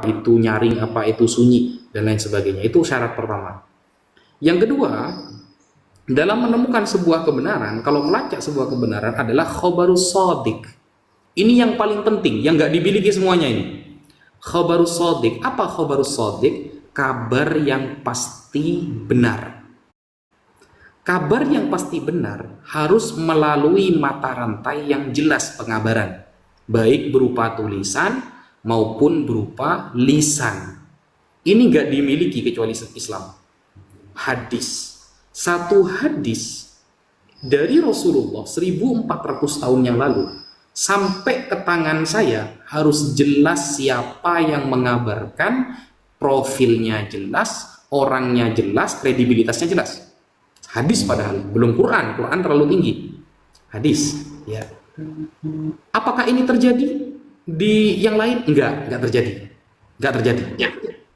itu nyaring, apa itu sunyi, dan lain sebagainya. Itu syarat pertama. Yang kedua, dalam menemukan sebuah kebenaran, kalau melacak sebuah kebenaran adalah khobarus sodik. Ini yang paling penting, yang nggak dimiliki semuanya ini. Khobarus sodik. Apa khobarus sodik? Kabar yang pasti benar. Kabar yang pasti benar harus melalui mata rantai yang jelas pengabaran, baik berupa tulisan maupun berupa lisan. Ini nggak dimiliki kecuali Islam. Hadis. Satu hadis dari Rasulullah 1400 tahun yang lalu sampai ke tangan saya harus jelas siapa yang mengabarkan, profilnya jelas, orangnya jelas, kredibilitasnya jelas. Hadis padahal, belum Quran. Quran terlalu tinggi. Hadis, ya. Apakah ini terjadi di yang lain? Enggak terjadi. Enggak terjadi.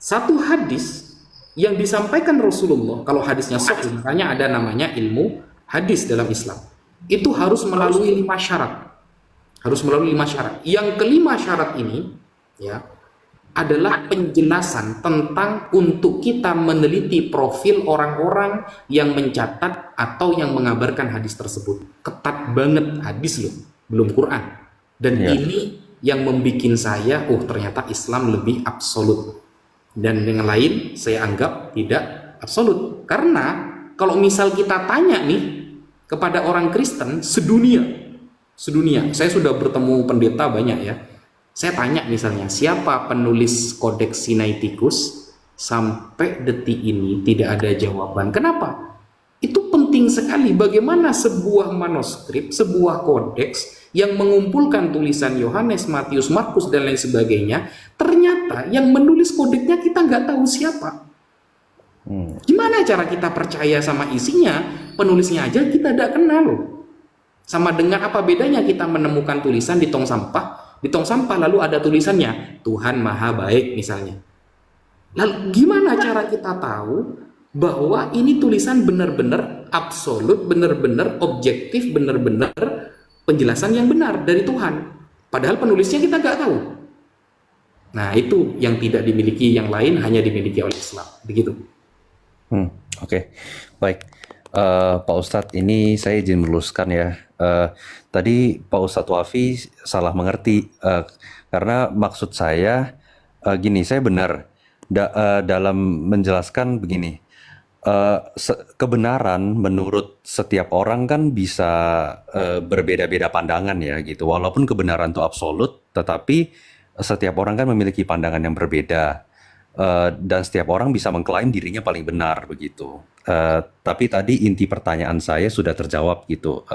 Satu hadis yang disampaikan Rasulullah, kalau hadisnya sahih, makanya ada namanya ilmu hadis dalam Islam. Itu harus melalui 5 syarat. Harus melalui 5 syarat. Yang kelima syarat ini, ya, adalah penjelasan tentang untuk kita meneliti profil orang-orang yang mencatat atau yang mengabarkan hadis tersebut. Ketat banget hadis loh, belum Quran. Dan ini yang membuat saya, ternyata Islam lebih absolut. Dan dengan lain, saya anggap tidak absolut. Karena kalau misal kita tanya nih kepada orang Kristen sedunia, saya sudah bertemu pendeta banyak ya. Saya tanya misalnya, siapa penulis Kodeks Sinaiticus? Sampai detik ini tidak ada jawaban. Kenapa? Itu penting sekali bagaimana sebuah manuskrip, sebuah kodeks yang mengumpulkan tulisan Yohanes, Matius, Markus, dan lain sebagainya, ternyata yang menulis kodeksnya kita nggak tahu siapa. Gimana cara kita percaya sama isinya? Penulisnya aja kita tidak kenal. Sama dengan apa bedanya kita menemukan tulisan di tong sampah? Di tong sampah lalu ada tulisannya Tuhan Maha Baik misalnya. Lalu gimana cara kita tahu bahwa ini tulisan benar-benar absolut, benar-benar objektif, benar-benar penjelasan yang benar dari Tuhan? Padahal penulisnya kita nggak tahu. Nah, itu yang tidak dimiliki yang lain, hanya dimiliki oleh Islam. Begitu. Oke. Baik. Pak Ustadz, ini saya izin meluruskan ya. Tadi Pak Ustadz Wafi salah mengerti, karena maksud saya gini, saya benar dalam menjelaskan begini. Kebenaran menurut setiap orang kan bisa berbeda-beda pandangan ya gitu. Walaupun kebenaran itu absolut, tetapi setiap orang kan memiliki pandangan yang berbeda. Dan setiap orang bisa mengklaim dirinya paling benar begitu. Tapi tadi inti pertanyaan saya sudah terjawab gitu,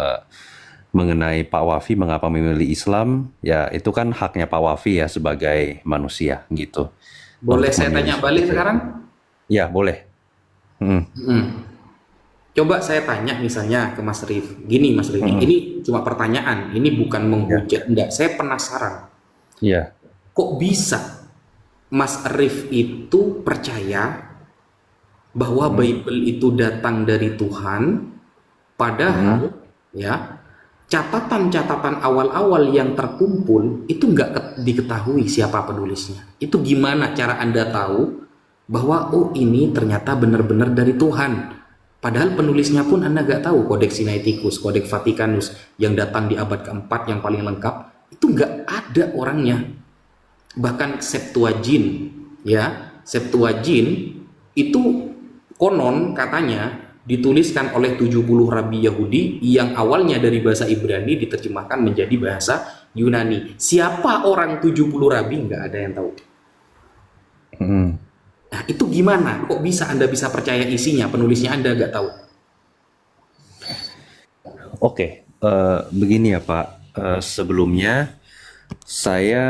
mengenai Pak Wafi mengapa memilih Islam. Ya itu kan haknya Pak Wafi ya sebagai manusia gitu. Boleh saya tanya balik sekarang? Ya boleh. Coba saya tanya misalnya ke Mas Rif, gini Mas Rif, ini cuma pertanyaan, ini bukan menghujat, enggak, saya penasaran. Iya. Kok bisa Mas Rif itu percaya bahwa Bible itu datang dari Tuhan, padahal ya catatan-catatan awal-awal yang terkumpul itu nggak diketahui siapa penulisnya. Itu gimana cara Anda tahu bahwa ini ternyata benar-benar dari Tuhan? Padahal penulisnya pun Anda nggak tahu. Kodeks Sinaiticus, Kodeks Vatikanus yang datang di abad keempat yang paling lengkap, itu nggak ada orangnya. Bahkan Septuagint itu konon katanya dituliskan oleh 70 rabi Yahudi yang awalnya dari bahasa Ibrani diterjemahkan menjadi bahasa Yunani. Siapa orang 70 rabi? Nggak ada yang tahu. Nah, itu gimana? Kok bisa Anda bisa percaya isinya, penulisnya Anda nggak tahu? Oke, begini ya Pak. Sebelumnya saya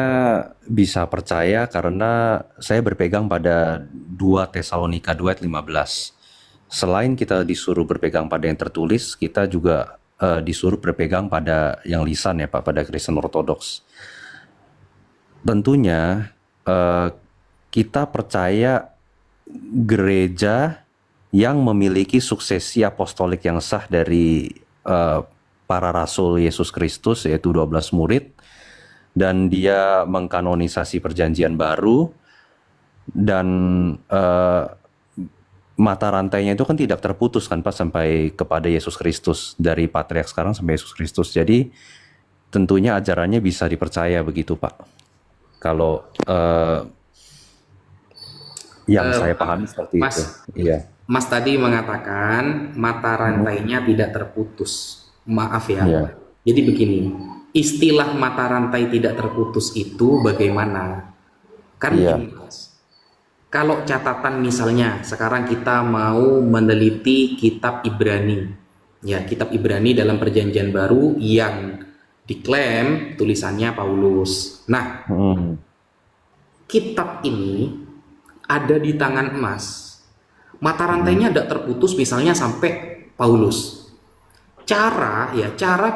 bisa percaya karena saya berpegang pada 2 Tesalonika 2 ayat 15. Selain kita disuruh berpegang pada yang tertulis, kita juga disuruh berpegang pada yang lisan ya Pak, pada Kristen Ortodoks. Tentunya kita percaya gereja yang memiliki suksesi apostolik yang sah dari para rasul Yesus Kristus, yaitu 12 murid, dan dia mengkanonisasi perjanjian baru, dan eh, mata rantainya itu kan tidak terputus kan Pak sampai kepada Yesus Kristus, dari patriark sekarang sampai Yesus Kristus. Jadi tentunya ajarannya bisa dipercaya begitu Pak. Kalau yang saya pahami seperti Mas, itu. Iya. Mas tadi mengatakan mata rantainya tidak terputus. Maaf ya. Iya. Jadi begini, istilah mata rantai tidak terputus itu bagaimana? Kan Iya. gini, Mas. Kalau catatan misalnya sekarang kita mau meneliti kitab Ibrani. Ya, kitab Ibrani dalam Perjanjian Baru yang diklaim tulisannya Paulus. Nah, Mm. kitab ini ada di tangan emas. Mata rantainya tidak terputus misalnya sampai Paulus. Cara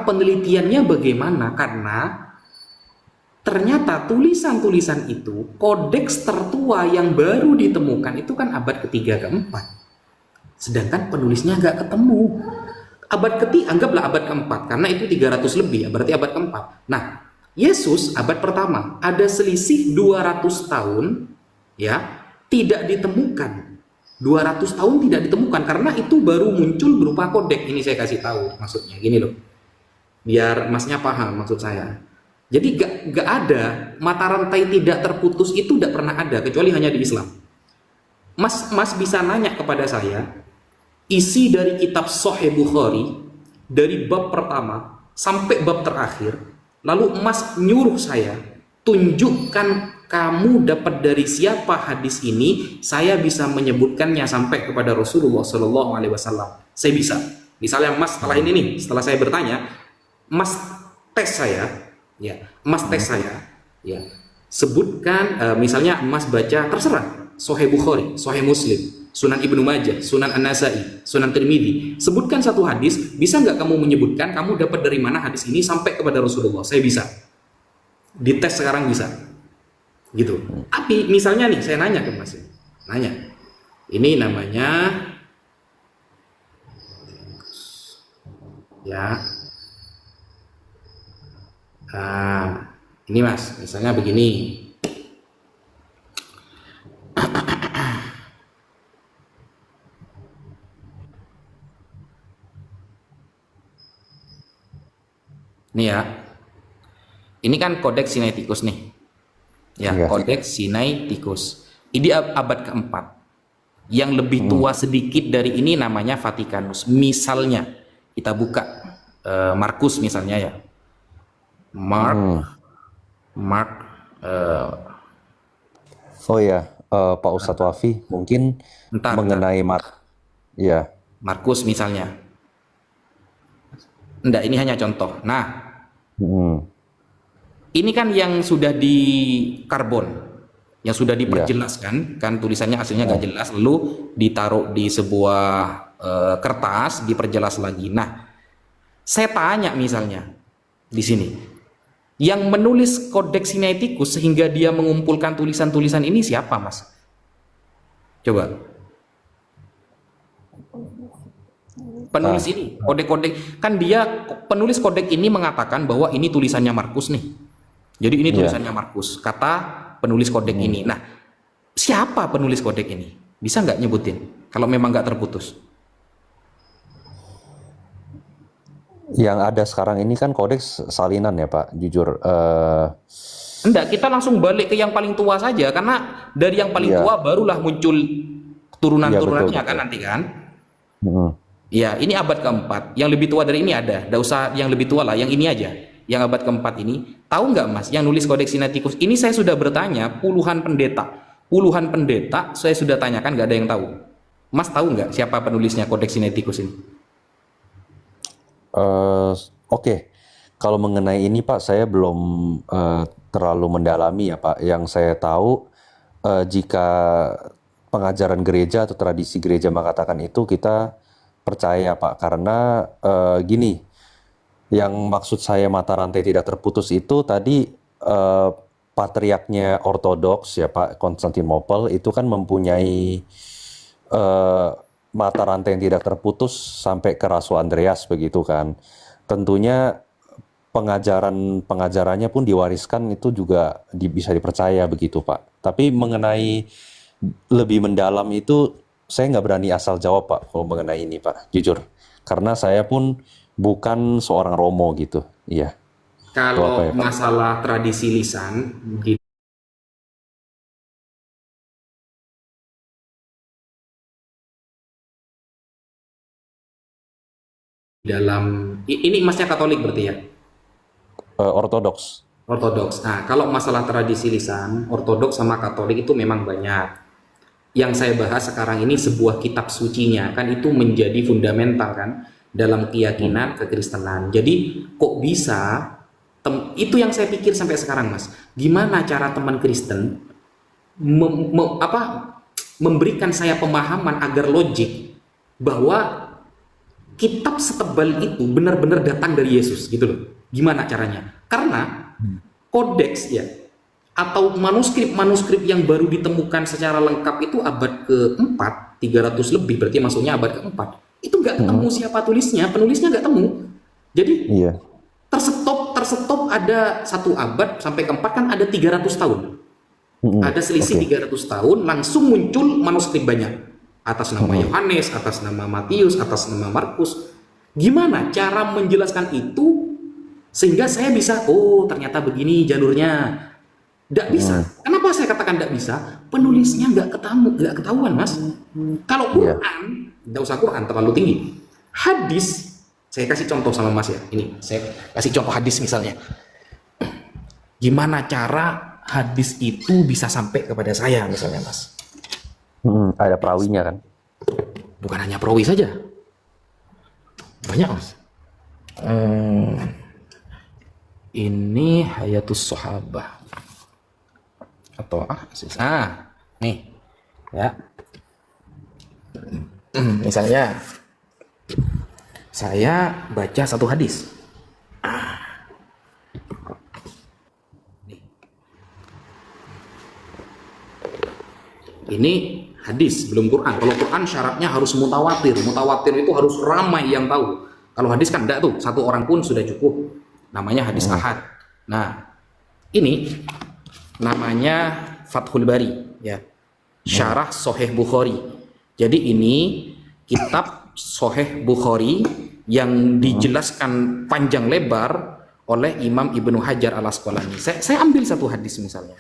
penelitiannya bagaimana? Karena ternyata tulisan-tulisan itu, kodeks tertua yang baru ditemukan itu kan abad ketiga keempat. Sedangkan penulisnya nggak ketemu. Anggaplah abad keempat, karena itu 300 lebih, berarti abad keempat. Nah, Yesus abad pertama, ada selisih 200 tahun, ya, tidak ditemukan. 200 tahun tidak ditemukan, karena itu baru muncul berupa kodek. Ini saya kasih tahu, maksudnya gini loh, biar masnya paham maksud saya. Jadi gak ada, mata rantai tidak terputus itu tidak pernah ada, kecuali hanya di Islam. Mas bisa nanya kepada saya, isi dari kitab Sahih Bukhari, dari bab pertama sampai bab terakhir, lalu Mas nyuruh saya, tunjukkan kamu dapat dari siapa hadis ini, saya bisa menyebutkannya sampai kepada Rasulullah Shallallahu Alaihi Wasallam. Saya bisa. Misalnya Mas setelah ini nih, setelah saya bertanya, Mas tes saya, ya, Mas tes saya, ya, sebutkan, misalnya Mas baca terserah, Sahih Bukhari, Sahih Muslim, Sunan Ibnu Majah, Sunan An-Nasai, Sunan Tirmidzi, sebutkan satu hadis, bisa nggak kamu menyebutkan kamu dapat dari mana hadis ini sampai kepada Rasulullah? Saya bisa. Dites sekarang bisa. Gitu. Tapi misalnya nih saya nanya ke Mas, nanya, ini namanya ya, ini Mas, misalnya begini, nih ya, ini kan kodeks Sinaiticus nih. Ya, Iya. kodeks Sinaiticus. Ini abad keempat. Yang lebih tua sedikit dari ini namanya Vatikanus. Misalnya, kita buka Markus misalnya ya. Mark, Oh ya, Pak Ustadz Wafi mungkin Bentar. mengenai ya. Markus misalnya. Enggak, ini hanya contoh. Nah, Mm. ini kan yang sudah di karbon, yang sudah diperjelaskan, kan tulisannya aslinya nggak jelas, lalu ditaruh di sebuah kertas, diperjelas lagi. Nah, saya tanya misalnya di sini, yang menulis kodeks Sinaiticus sehingga dia mengumpulkan tulisan-tulisan ini siapa, Mas? Coba. Penulis ini, kodek-kodek, kan dia penulis kodek ini mengatakan bahwa ini tulisannya Markus nih. Jadi ini tulisannya Markus, kata penulis kodek ini. Nah, siapa penulis kodek ini? Bisa nggak nyebutin? Kalau memang nggak terputus. Yang ada sekarang ini kan kodeks salinan ya Pak, jujur. Enggak, kita langsung balik ke yang paling tua saja, karena dari yang paling tua barulah muncul turunan-turunannya kan nanti kan. Ya, ini abad keempat. Yang lebih tua dari ini ada. Nggak usah yang lebih tua lah, yang ini aja. Yang abad keempat ini. Tahu nggak Mas, yang nulis kodeks Sinaiticus ini saya sudah bertanya puluhan pendeta saya sudah tanyakan, nggak ada yang tahu. Mas tahu nggak siapa penulisnya kodeks Sinaiticus ini? Oke. Kalau mengenai ini Pak, saya belum terlalu mendalami ya Pak. Yang saya tahu jika pengajaran gereja atau tradisi gereja mengatakan itu, kita percaya Pak. Karena gini, yang maksud saya mata rantai tidak terputus itu tadi patriarknya Ortodoks ya Pak, Konstantinopel itu kan mempunyai mata rantai yang tidak terputus sampai ke Rasul Andreas begitu kan. Tentunya pengajarannya pun diwariskan, itu juga bisa dipercaya begitu Pak. Tapi mengenai lebih mendalam itu saya nggak berani asal jawab Pak kalau mengenai ini Pak, jujur. Karena saya pun bukan seorang romo gitu. Iya. Itu apa Kalau ya Pak? masalah tradisi lisan di dalam ini Masnya Katolik berarti ya? Ortodoks. Ortodoks. Nah, kalau masalah tradisi lisan, Ortodoks sama Katolik itu memang banyak. Yang saya bahas sekarang ini sebuah kitab sucinya, kan itu menjadi fundamental kan dalam keyakinan kekristenan. Jadi kok bisa itu yang saya pikir sampai sekarang, Mas. Gimana cara teman Kristen memberikan saya pemahaman agar logik bahwa kitab setebal itu benar-benar datang dari Yesus gitu loh. Gimana caranya? Karena kodeks ya atau manuskrip-manuskrip yang baru ditemukan secara lengkap itu abad ke-4, 300 lebih, berarti maksudnya abad ke-4. Itu nggak ketemu siapa tulisnya, penulisnya nggak temu. Jadi Iya. tersetop ada satu abad sampai ke-4 kan ada 300 tahun. Ada selisih 300 tahun, langsung muncul manuskrip banyak. Atas nama Yohanes, atas nama Matius, atas nama Markus. Gimana cara menjelaskan itu sehingga saya bisa, oh ternyata begini jalurnya. Nggak bisa. Kenapa saya katakan nggak bisa? Penulisnya nggak ketahuan, Mas. Kalau Quran, nggak usah Quran terlalu tinggi. Hadis, saya kasih contoh sama Mas ya. Ini saya kasih contoh hadis misalnya. Gimana cara hadis itu bisa sampai kepada saya misalnya, Mas? Ada perawinya kan? Bukan hanya perawi saja, banyak, Mas. Ini Hayatus Sahabah atau nih ya. Misalnya saya baca satu hadis. Ini hadis, belum Quran. Kalau Quran syaratnya harus mutawatir. Mutawatir itu harus ramai yang tahu. Kalau hadis kan enggak tuh, satu orang pun sudah cukup. Namanya hadis ahad. Nah, ini namanya Fathul Bari ya. Syarah Sahih Bukhari. Jadi ini kitab Sahih Bukhari yang dijelaskan panjang lebar oleh Imam Ibnu Hajar Al-Asqalani. Saya ambil satu hadis misalnya.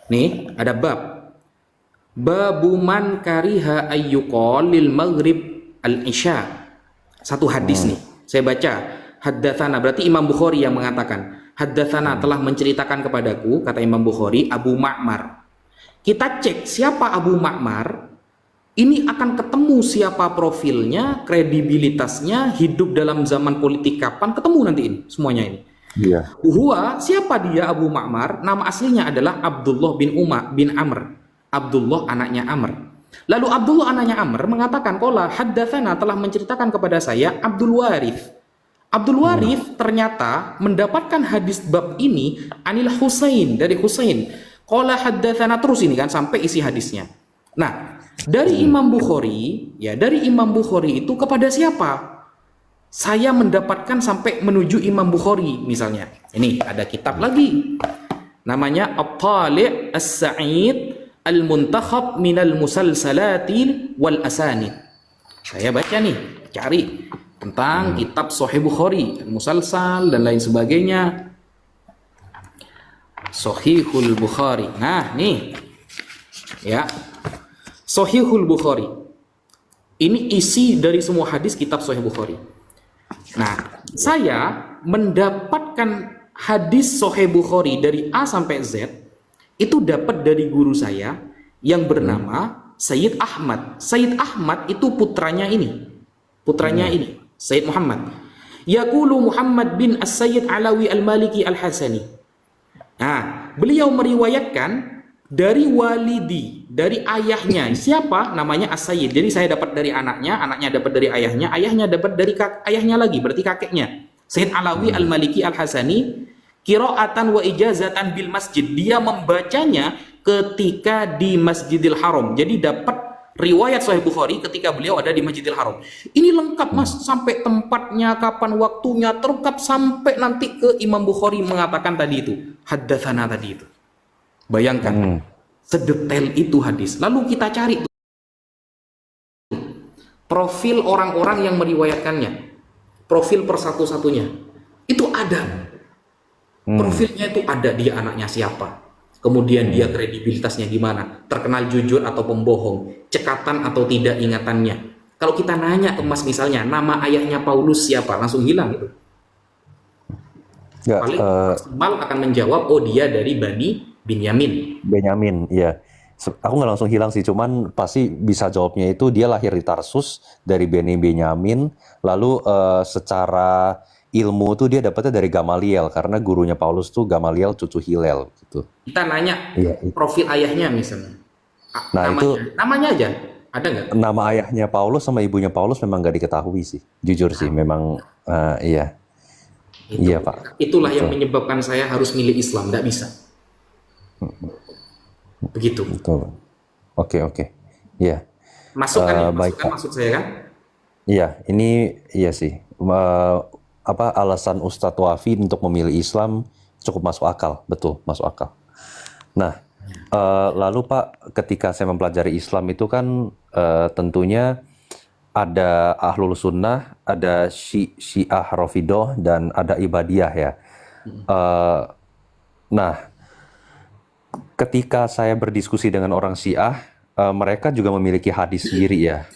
Nih, ada babu man kariha ayyuqal lil maghrib al-isya. Satu hadis nih. Saya baca, haddatsana, berarti Imam Bukhari yang mengatakan. Haddatsana, telah menceritakan kepadaku, kata Imam Bukhari, Abu Ma'mar. Kita cek siapa Abu Ma'mar. Ini akan ketemu siapa profilnya, kredibilitasnya, hidup dalam zaman politik kapan, ketemu nanti ini, semuanya ini. Iya. Siapa dia Abu Ma'mar? Nama aslinya adalah Abdullah bin Amr. Abdullah anaknya Amr. Lalu Abdullah anaknya Amr mengatakan, qala haddatsana, telah menceritakan kepada saya Abdul Warith. Abdul Warith ternyata mendapatkan hadis bab ini anil Husain, dari Husain. Qala haddatsana, terus ini kan sampai isi hadisnya. Nah, dari Imam Bukhari, ya dari Imam Bukhari itu kepada siapa? Saya mendapatkan sampai menuju Imam Bukhari misalnya. Ini ada kitab lagi. Namanya At-Tali' As-Sa'id Al-Muntakhab Minal Musalsalatil Wal Asanid. Saya baca nih, cari tentang kitab Sahih Bukhari, musalsal dan lain sebagainya. Sahihul Bukhari. Nah, nih. Ya. Sahihul Bukhari. Ini isi dari semua hadis kitab Sahih Bukhari. Nah, saya mendapatkan hadis Sahih Bukhari dari A sampai Z itu dapat dari guru saya yang bernama Sayyid Ahmad. Sayyid Ahmad itu putranya ini. Sayyid Muhammad. Yaqulu Muhammad bin As-Sayyid Alawi Al-Maliki Al-Hasani. Nah, beliau meriwayatkan dari walidi, dari ayahnya. Siapa? Namanya As-Sayyid. Jadi saya dapat dari anaknya, anaknya dapat dari ayahnya, ayahnya dapat dari ayahnya lagi, berarti kakeknya. Sayyid Alawi Al-Maliki Al-Hasani, qiraatan wa ijazatan bil masjid. Dia membacanya ketika di Masjidil Haram. Jadi dapat riwayat Sahih Bukhari ketika beliau ada di Masjidil Haram. Ini lengkap, Mas, sampai tempatnya, kapan waktunya, terungkap sampai nanti ke Imam Bukhari mengatakan tadi itu. haddatsana tadi itu. Bayangkan, sedetail itu hadis. Lalu kita cari profil orang-orang yang meriwayatkannya, profil persatu-satunya. Itu ada. Profilnya itu ada, dia anaknya siapa. Kemudian dia kredibilitasnya gimana, terkenal jujur atau pembohong, cekatan atau tidak ingatannya. Kalau kita nanya ke Mas misalnya, nama ayahnya Paulus siapa? Langsung hilang itu. Nggak, Paling maksimal akan menjawab, oh dia dari Bani Binyamin. Benyamin, iya. Aku nggak langsung hilang sih, cuman pasti bisa jawabnya itu dia lahir di Tarsus dari Bani Benyamin, lalu secara ilmu tuh dia dapetnya dari Gamaliel, karena gurunya Paulus tuh Gamaliel cucu Hillel gitu. Kita nanya Iya. profil ayahnya misalnya. Nah, itu Namanya aja, ada nggak? nama ayahnya Paulus sama ibunya Paulus memang nggak diketahui sih, jujur sih, memang iya. Iya, Pak. Itulah yang Betul. menyebabkan saya harus milih Islam, nggak bisa. Begitu. Betul. Oke. Iya. Masuk kan ya? Baik, Masuk kan Pak. maksud saya kan? Iya, ini iya sih. Apa alasan Ustadz Wafi untuk memilih Islam cukup masuk akal, betul, masuk akal. Nah, lalu Pak, ketika saya mempelajari Islam itu kan tentunya ada Ahlul Sunnah, ada Syiah Rafidhah, dan ada Ibadiyah ya. Nah, ketika saya berdiskusi dengan orang Syiah, mereka juga memiliki hadis sendiri ya.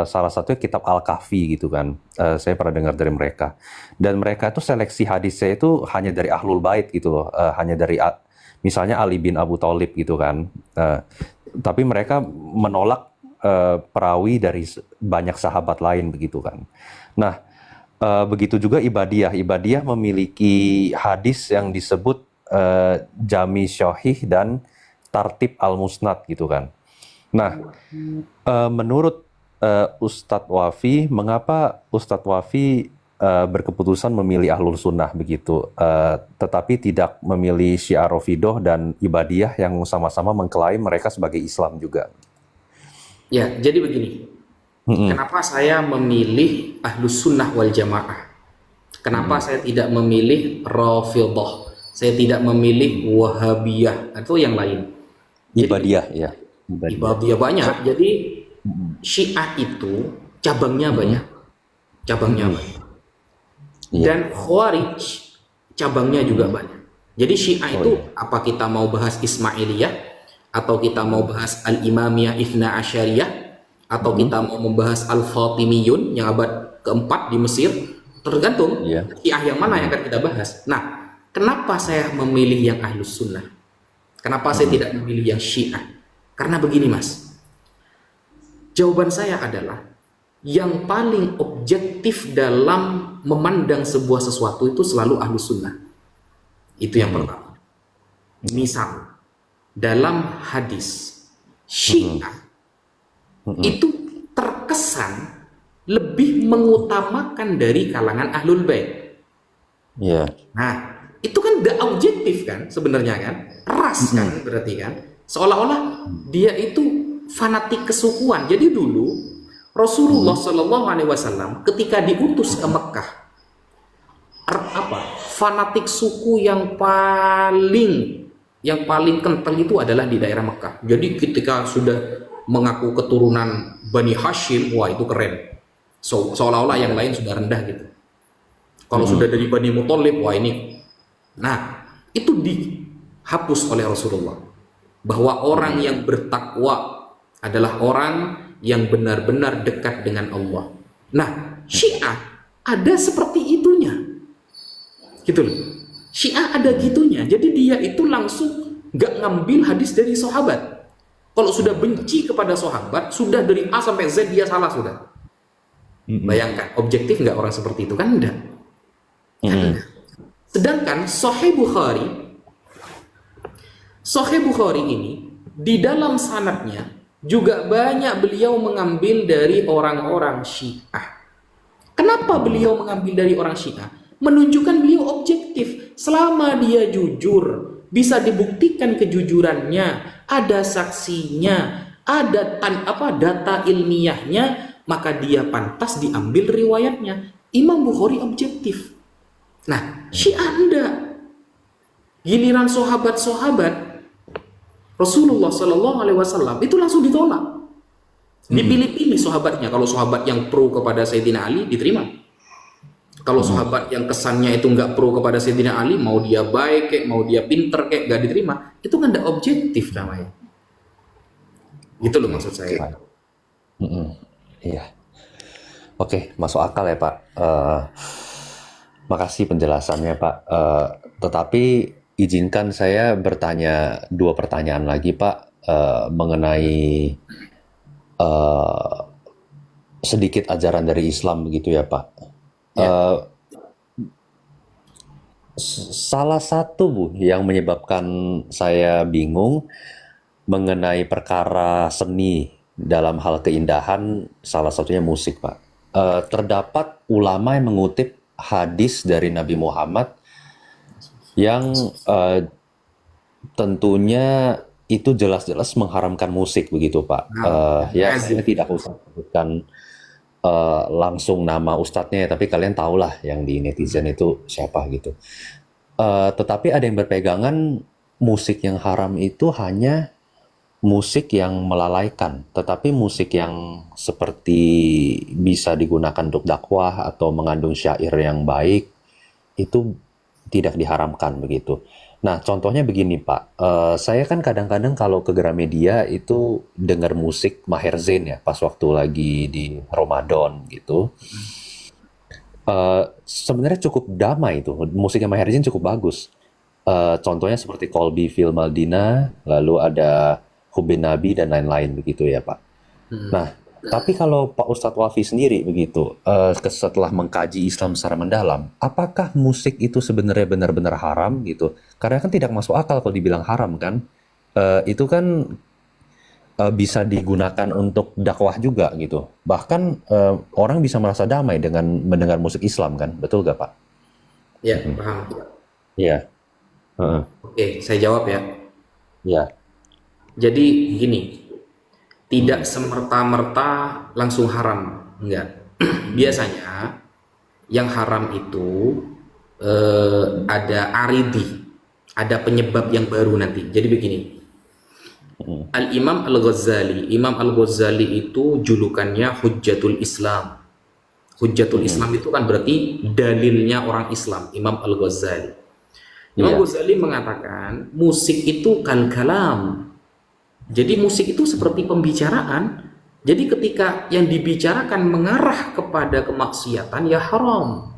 Salah satunya kitab Al-Kahfi gitu kan. Saya pernah dengar dari mereka. Dan mereka itu seleksi hadisnya itu hanya dari Ahlul Bait gitu loh. Hanya dari misalnya Ali bin Abu Thalib gitu kan. Tapi mereka menolak perawi dari banyak sahabat lain begitu kan. Nah, begitu juga Ibadiyah. Ibadiyah memiliki hadis yang disebut Jami Syahih dan Tartib Al-Musnad gitu kan. Nah, menurut Ustadz Wafi, mengapa Ustadz Wafi berkeputusan memilih Ahlul Sunnah begitu, tetapi tidak memilih Syiah Rafidhah dan Ibadiyah yang sama-sama mengklaim mereka sebagai Islam juga? Ya, jadi begini. Kenapa saya memilih Ahlus Sunnah wal Jamaah? Kenapa saya tidak memilih Rafidhah? Saya tidak memilih Wahabiyah atau yang lain? Ibadiyah, ya. Ibadiyah banyak. Jadi Syiah itu cabangnya banyak. Cabangnya banyak. Iya. Dan Khawarij cabangnya juga banyak. Jadi Syiah itu apa kita mau bahas Ismailiyah, atau kita mau bahas Al-Imamiyah Ithna Asyariyah, atau kita mau membahas Al-Fatimiyun yang abad keempat di Mesir, tergantung Syiah yang mana yang akan kita bahas. Nah, kenapa saya memilih yang Ahlus Sunnah? Kenapa saya tidak memilih yang Syiah? Karena begini Mas, jawaban saya adalah yang paling objektif dalam memandang sebuah sesuatu itu selalu Ahlus Sunnah. Itu yang pertama. Misal, dalam hadis Syiah itu terkesan lebih mengutamakan dari kalangan Ahlul Bait. Iya. Nah, itu kan gak objektif kan sebenarnya kan? Ras kan berarti kan? Seolah-olah dia itu fanatik kesukuan. Jadi dulu Rasulullah Shallallahu Alaihi Wasallam ketika diutus ke Mekah, fanatik suku yang paling kental itu adalah di daerah Mekah. Jadi ketika sudah mengaku keturunan Bani Hashim, wah itu keren. Seolah-olah yang lain sudah rendah gitu. Kalau sudah dari Bani Muthalib, wah ini. Nah, itu dihapus oleh Rasulullah. Bahwa orang yang bertakwa adalah orang yang benar-benar dekat dengan Allah. Nah, Syiah ada seperti itunya. Gitu loh. Syiah ada gitunya. Jadi dia itu langsung gak ngambil hadis dari sahabat. Kalau sudah benci kepada sahabat, sudah dari A sampai Z dia salah sudah. Bayangkan, objektif nggak orang seperti itu? Kan enggak. Sedangkan Sahih Bukhari ini di dalam sanadnya juga banyak beliau mengambil dari orang-orang Syiah. Kenapa beliau mengambil dari orang Syiah? Menunjukkan beliau objektif. Selama dia jujur, bisa dibuktikan kejujurannya, ada saksinya, ada data ilmiahnya, maka dia pantas diambil riwayatnya. Imam Bukhari objektif. Nah, Syiah enggak. Giliran sahabat-sahabat Rasulullah Shallallahu Alaihi Wasallam itu langsung ditolak. Dipilih-pilih sahabatnya. Kalau sahabat yang pro kepada Sayyidina Ali diterima. Kalau sahabat yang kesannya itu nggak pro kepada Sayyidina Ali, mau dia baik kayak, mau dia pinter kayak, nggak diterima. Itu kan nggak objektif namanya. Gitu loh maksud saya. Iya. Oke, masuk akal ya Pak. Makasih penjelasannya Pak. Tetapi izinkan saya bertanya 2 pertanyaan lagi Pak, mengenai sedikit ajaran dari Islam begitu ya Pak. Salah satu Bu yang menyebabkan saya bingung mengenai perkara seni dalam hal keindahan, salah satunya musik Pak. Terdapat ulama yang mengutip hadis dari Nabi Muhammad yang tentunya itu jelas-jelas mengharamkan musik begitu Pak. Ya saya tidak usah sebutkan langsung nama ustadznya, tapi kalian tahulah yang di netizen itu siapa gitu. Tetapi ada yang berpegangan musik yang haram itu hanya musik yang melalaikan, tetapi musik yang seperti bisa digunakan untuk dakwah atau mengandung syair yang baik itu tidak diharamkan begitu. Nah, contohnya begini Pak, saya kan kadang-kadang kalau ke Gramedia itu dengar musik Maher Zain ya, pas waktu lagi di Ramadan gitu. Sebenarnya cukup damai itu, musiknya Maher Zain cukup bagus. Contohnya seperti Kolbi Fil Maldina, lalu ada Hubin Nabi dan lain-lain begitu ya Pak. Nah, tapi kalau Pak Ustadz Wafi sendiri begitu, setelah mengkaji Islam secara mendalam, apakah musik itu sebenarnya benar-benar haram gitu? Karena kan tidak masuk akal kalau dibilang haram kan. Itu kan bisa digunakan untuk dakwah juga gitu. Bahkan orang bisa merasa damai dengan mendengar musik Islam kan, betul gak Pak? Ya, paham. Iya. Oke, saya jawab ya. Iya. Jadi gini, tidak semerta-merta langsung haram, enggak. Biasanya yang haram itu ada aridi, ada penyebab yang baru nanti. Jadi begini, Al-Imam Al-Ghazali itu julukannya Hujjatul Islam. Hujjatul Islam itu kan berarti dalilnya orang Islam, Imam Al-Ghazali. Imam Ghazali mengatakan musik itu kal-kalam. Jadi musik itu seperti pembicaraan. Jadi ketika yang dibicarakan mengarah kepada kemaksiatan ya haram.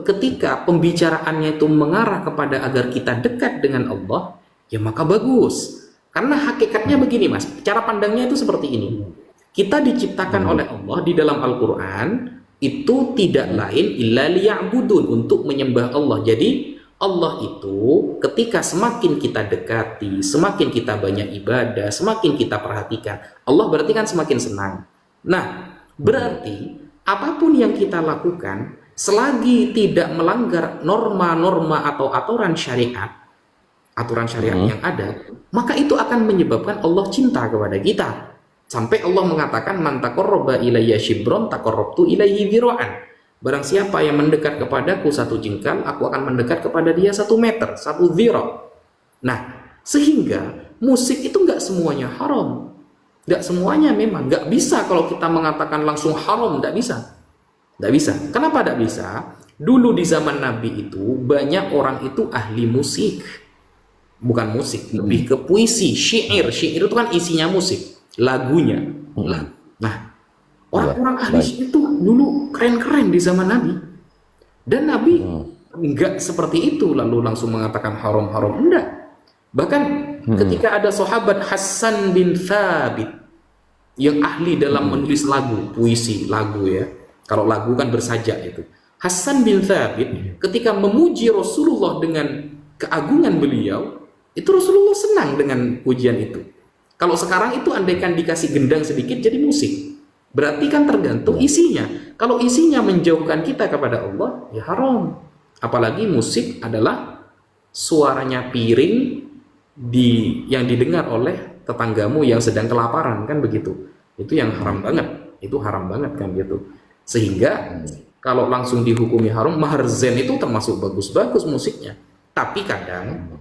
Ketika pembicaraannya itu mengarah kepada agar kita dekat dengan Allah, ya maka bagus. Karena hakikatnya begini Mas, cara pandangnya itu seperti ini. Kita diciptakan oleh Allah di dalam Al-Quran itu tidak lain illa liya'budun, untuk menyembah Allah. Jadi Allah itu ketika semakin kita dekati, semakin kita banyak ibadah, semakin kita perhatikan, Allah berarti kan semakin senang. Nah, berarti apapun yang kita lakukan selagi tidak melanggar norma-norma atau aturan syariat yang ada, maka itu akan menyebabkan Allah cinta kepada kita. Sampai Allah mengatakan man taqarraba ilayya shibron taqarrabtu ilayhi dhira'an. Barang siapa yang mendekat kepadaku 1 jengkal, aku akan mendekat kepada dia 1 meter, 1 dhira'. Nah, sehingga musik itu nggak semuanya haram. Nggak semuanya memang. Nggak bisa kalau kita mengatakan langsung haram, nggak bisa. Nggak bisa. Kenapa nggak bisa? Dulu di zaman Nabi itu, banyak orang itu ahli musik. Bukan musik, lebih ke puisi, syair. Syair itu kan isinya musik, lagunya. Nah, orang-orang ahli itu dulu keren-keren di zaman Nabi. Dan Nabi enggak seperti itu lalu langsung mengatakan haram-haram, enggak. Bahkan ketika ada sahabat Hasan bin Thabit yang ahli dalam menulis lagu, puisi, lagu ya. Kalau lagu kan bersajak itu. Hasan bin Thabit ketika memuji Rasulullah dengan keagungan beliau, itu Rasulullah senang dengan pujian itu. Kalau sekarang itu andaikan dikasih gendang sedikit jadi musik. Berarti kan tergantung isinya. Kalau isinya menjauhkan kita kepada Allah, ya haram. Apalagi musik adalah suaranya piring yang didengar oleh tetanggamu yang sedang kelaparan, kan begitu. Itu yang haram banget. Itu haram banget kan gitu. Sehingga kalau langsung dihukumi haram, Maher Zain itu termasuk bagus-bagus musiknya. Tapi kadang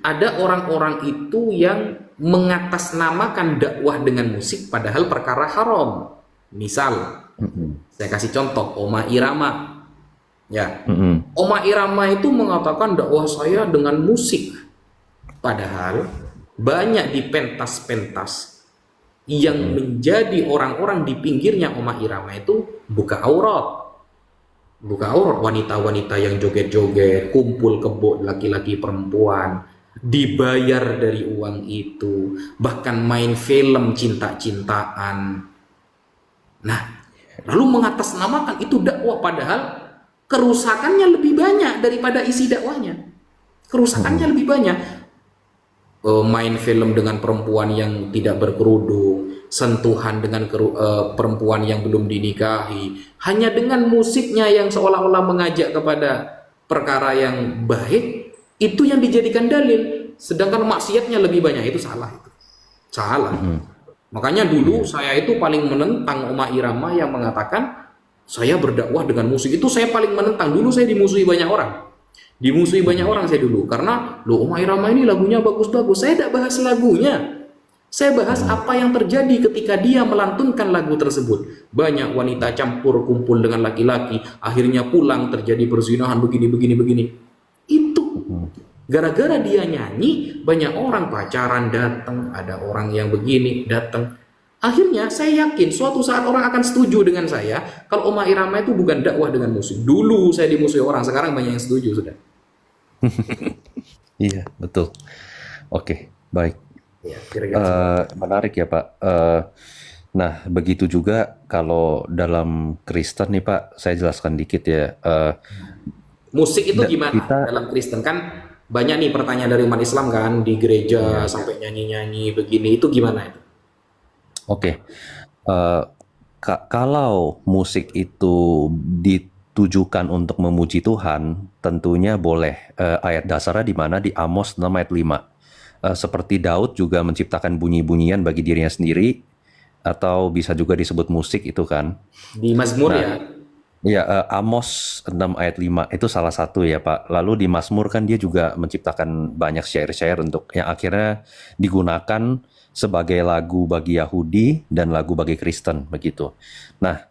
ada orang-orang itu yang mengatasnamakan dakwah dengan musik padahal perkara haram. Misal, saya kasih contoh, Oma Irama. Ya, Oma Irama itu mengatakan dakwah saya dengan musik. Padahal banyak di pentas-pentas yang menjadi orang-orang di pinggirnya Oma Irama itu buka aurat. Buka aurat, wanita-wanita yang joget-joget, kumpul kebo laki-laki perempuan, dibayar dari uang itu, bahkan main film cinta-cintaan. Nah, lalu mengatasnamakan itu dakwah padahal kerusakannya lebih banyak daripada isi dakwahnya. Kerusakannya lebih banyak. Main film dengan perempuan yang tidak berkerudung, sentuhan dengan perempuan yang belum dinikahi, hanya dengan musiknya yang seolah-olah mengajak kepada perkara yang baik, itu yang dijadikan dalil. Sedangkan maksiatnya lebih banyak, itu salah. Itu salah. Makanya dulu saya itu paling menentang Oma Irama yang mengatakan saya berdakwah dengan musik. Itu saya paling menentang. Dulu saya dimusuhi banyak orang. Dimusuhi banyak orang saya dulu karena Oma Irama ini lagunya bagus-bagus. Saya tidak bahas lagunya. Saya bahas apa yang terjadi ketika dia melantunkan lagu tersebut. Banyak wanita campur kumpul dengan laki-laki, akhirnya pulang terjadi perzinahan begini. Itu gara-gara dia nyanyi, banyak orang pacaran datang, ada orang yang begini datang. Akhirnya saya yakin suatu saat orang akan setuju dengan saya kalau Oma Irama itu bukan dakwah dengan musik. Dulu saya dimusuhi orang, sekarang banyak yang setuju sudah. Iya, betul. Oke, baik. Ya, kira-kira Menarik ya Pak. Nah, begitu juga kalau dalam Kristen nih Pak, saya jelaskan dikit ya. musik itu gimana Kita, dalam Kristen kan banyak nih pertanyaan dari umat Islam kan di gereja sampai nyanyi-nyanyi begini itu gimana itu? oke. Eh, Kalau musik itu ditujukan untuk memuji Tuhan, tentunya boleh. Ayat dasarnya di mana? Di Amos 6 ayat 5. Seperti Daud juga menciptakan bunyi-bunyian bagi dirinya sendiri, atau bisa juga disebut musik itu kan. Di Mazmur ya. Ya, Amos 6 ayat 5 itu salah satu ya Pak. Lalu di Mazmur kan dia juga menciptakan banyak syair-syair untuk yang akhirnya digunakan sebagai lagu bagi Yahudi dan lagu bagi Kristen begitu. Nah,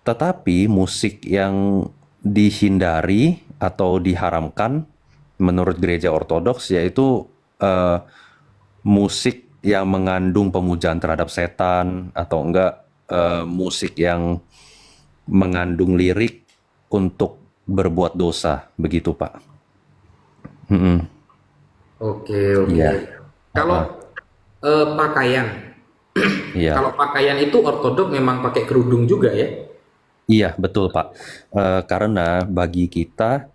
tetapi musik yang dihindari atau diharamkan menurut gereja Ortodoks yaitu musik yang mengandung pemujaan terhadap setan atau enggak musik yang mengandung lirik untuk berbuat dosa begitu Pak. Oke. Iya. Kalau pakaian, Iya. kalau pakaian itu ortodok memang pakai kerudung juga ya. Iya, betul Pak. Karena bagi kita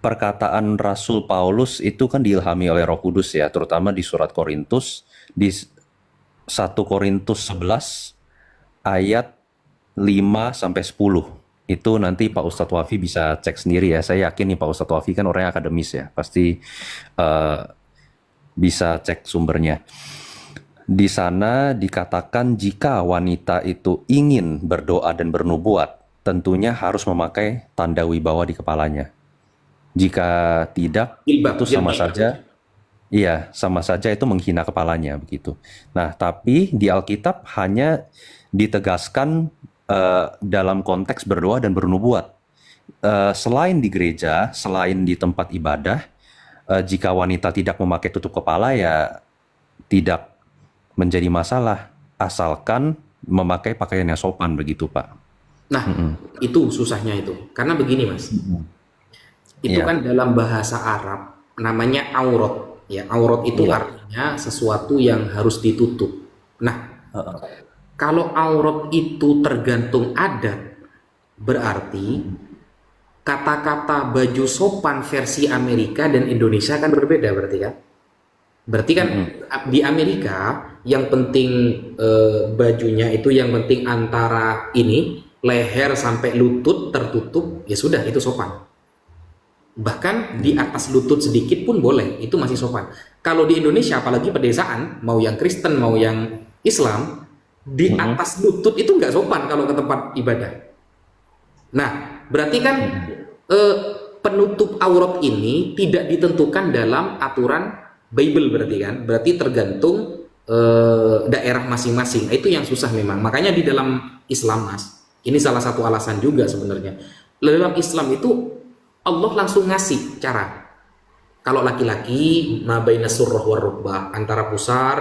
perkataan Rasul Paulus itu kan diilhami oleh Roh Kudus ya, terutama di surat Korintus, di 1 Korintus 11 ayat 5 sampai 10. Itu nanti Pak Ustadz Wafi bisa cek sendiri ya. Saya yakin nih Pak Ustadz Wafi kan orangnya akademis ya, pasti bisa cek sumbernya. Di sana dikatakan jika wanita itu ingin berdoa dan bernubuat, tentunya harus memakai tanda wibawa di kepalanya. Jika tidak, Jilbab, itu sama jilbab. saja, iya, sama saja itu menghina kepalanya begitu. Nah, tapi di Alkitab hanya ditegaskan dalam konteks berdoa dan bernubuat. Selain di gereja, selain di tempat ibadah, jika wanita tidak memakai tutup kepala ya tidak menjadi masalah, asalkan memakai pakaian yang sopan begitu Pak. Nah, itu susahnya itu. Karena begini Mas, itu Iya. kan dalam bahasa Arab namanya aurat. Ya, aurat itu Iya. artinya sesuatu yang harus ditutup. Nah, kalau aurat itu tergantung adat, berarti kata-kata baju sopan versi Amerika dan Indonesia kan berbeda berarti kan? Berarti kan di Amerika yang penting bajunya itu yang penting antara ini leher sampai lutut tertutup, ya sudah itu sopan. Bahkan di atas lutut sedikit pun boleh, itu masih sopan. Kalau di Indonesia apalagi pedesaan, mau yang Kristen mau yang Islam, di atas lutut itu nggak sopan kalau ke tempat ibadah. Nah, berarti kan eh, penutup aurat ini tidak ditentukan dalam aturan Bible berarti kan? Berarti tergantung daerah masing-masing. Itu yang susah memang. Makanya di dalam Islam, Mas, ini salah satu alasan juga sebenarnya. Dalam Islam itu Allah langsung ngasih cara. Kalau laki-laki, mabaina surrah war rukbah, antara pusar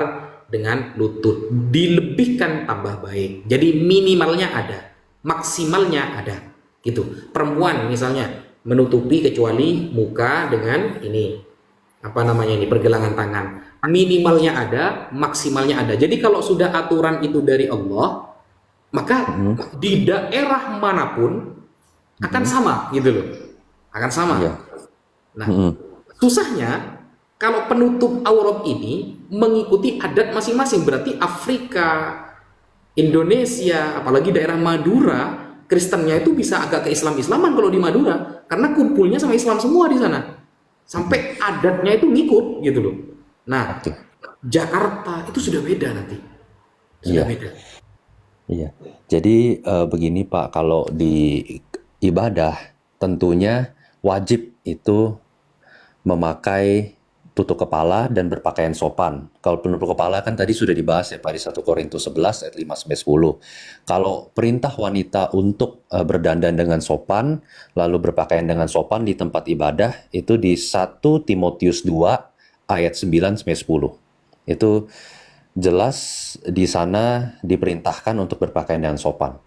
dengan lutut, dilebihkan tambah baik. Jadi minimalnya ada, maksimalnya ada, gitu. Perempuan misalnya menutupi kecuali muka dengan ini, apa namanya ini, pergelangan tangan. Minimalnya ada, maksimalnya ada. Jadi kalau sudah aturan itu dari Allah, maka di daerah manapun akan sama, gitu loh. Akan sama. Iya. Nah, susahnya kalau penutup aurat ini mengikuti adat masing-masing. Berarti Afrika, Indonesia, apalagi daerah Madura, Kristennya itu bisa agak ke Islam-Islaman kalau di Madura, karena kumpulnya sama Islam semua di sana. Sampai adatnya itu ngikut gitu loh. Nah, Oke. Jakarta itu sudah beda nanti. Sudah Iya. beda. Iya. Jadi begini Pak, kalau di ibadah tentunya wajib itu memakai tutup kepala dan berpakaian sopan. Kalau penutup kepala kan tadi sudah dibahas ya Pak di 1 Korintus 11 ayat 5-10. Kalau perintah wanita untuk berdandan dengan sopan, lalu berpakaian dengan sopan di tempat ibadah, itu di 1 Timotius 2 ayat 9-10. Itu jelas di sana diperintahkan untuk berpakaian dengan sopan.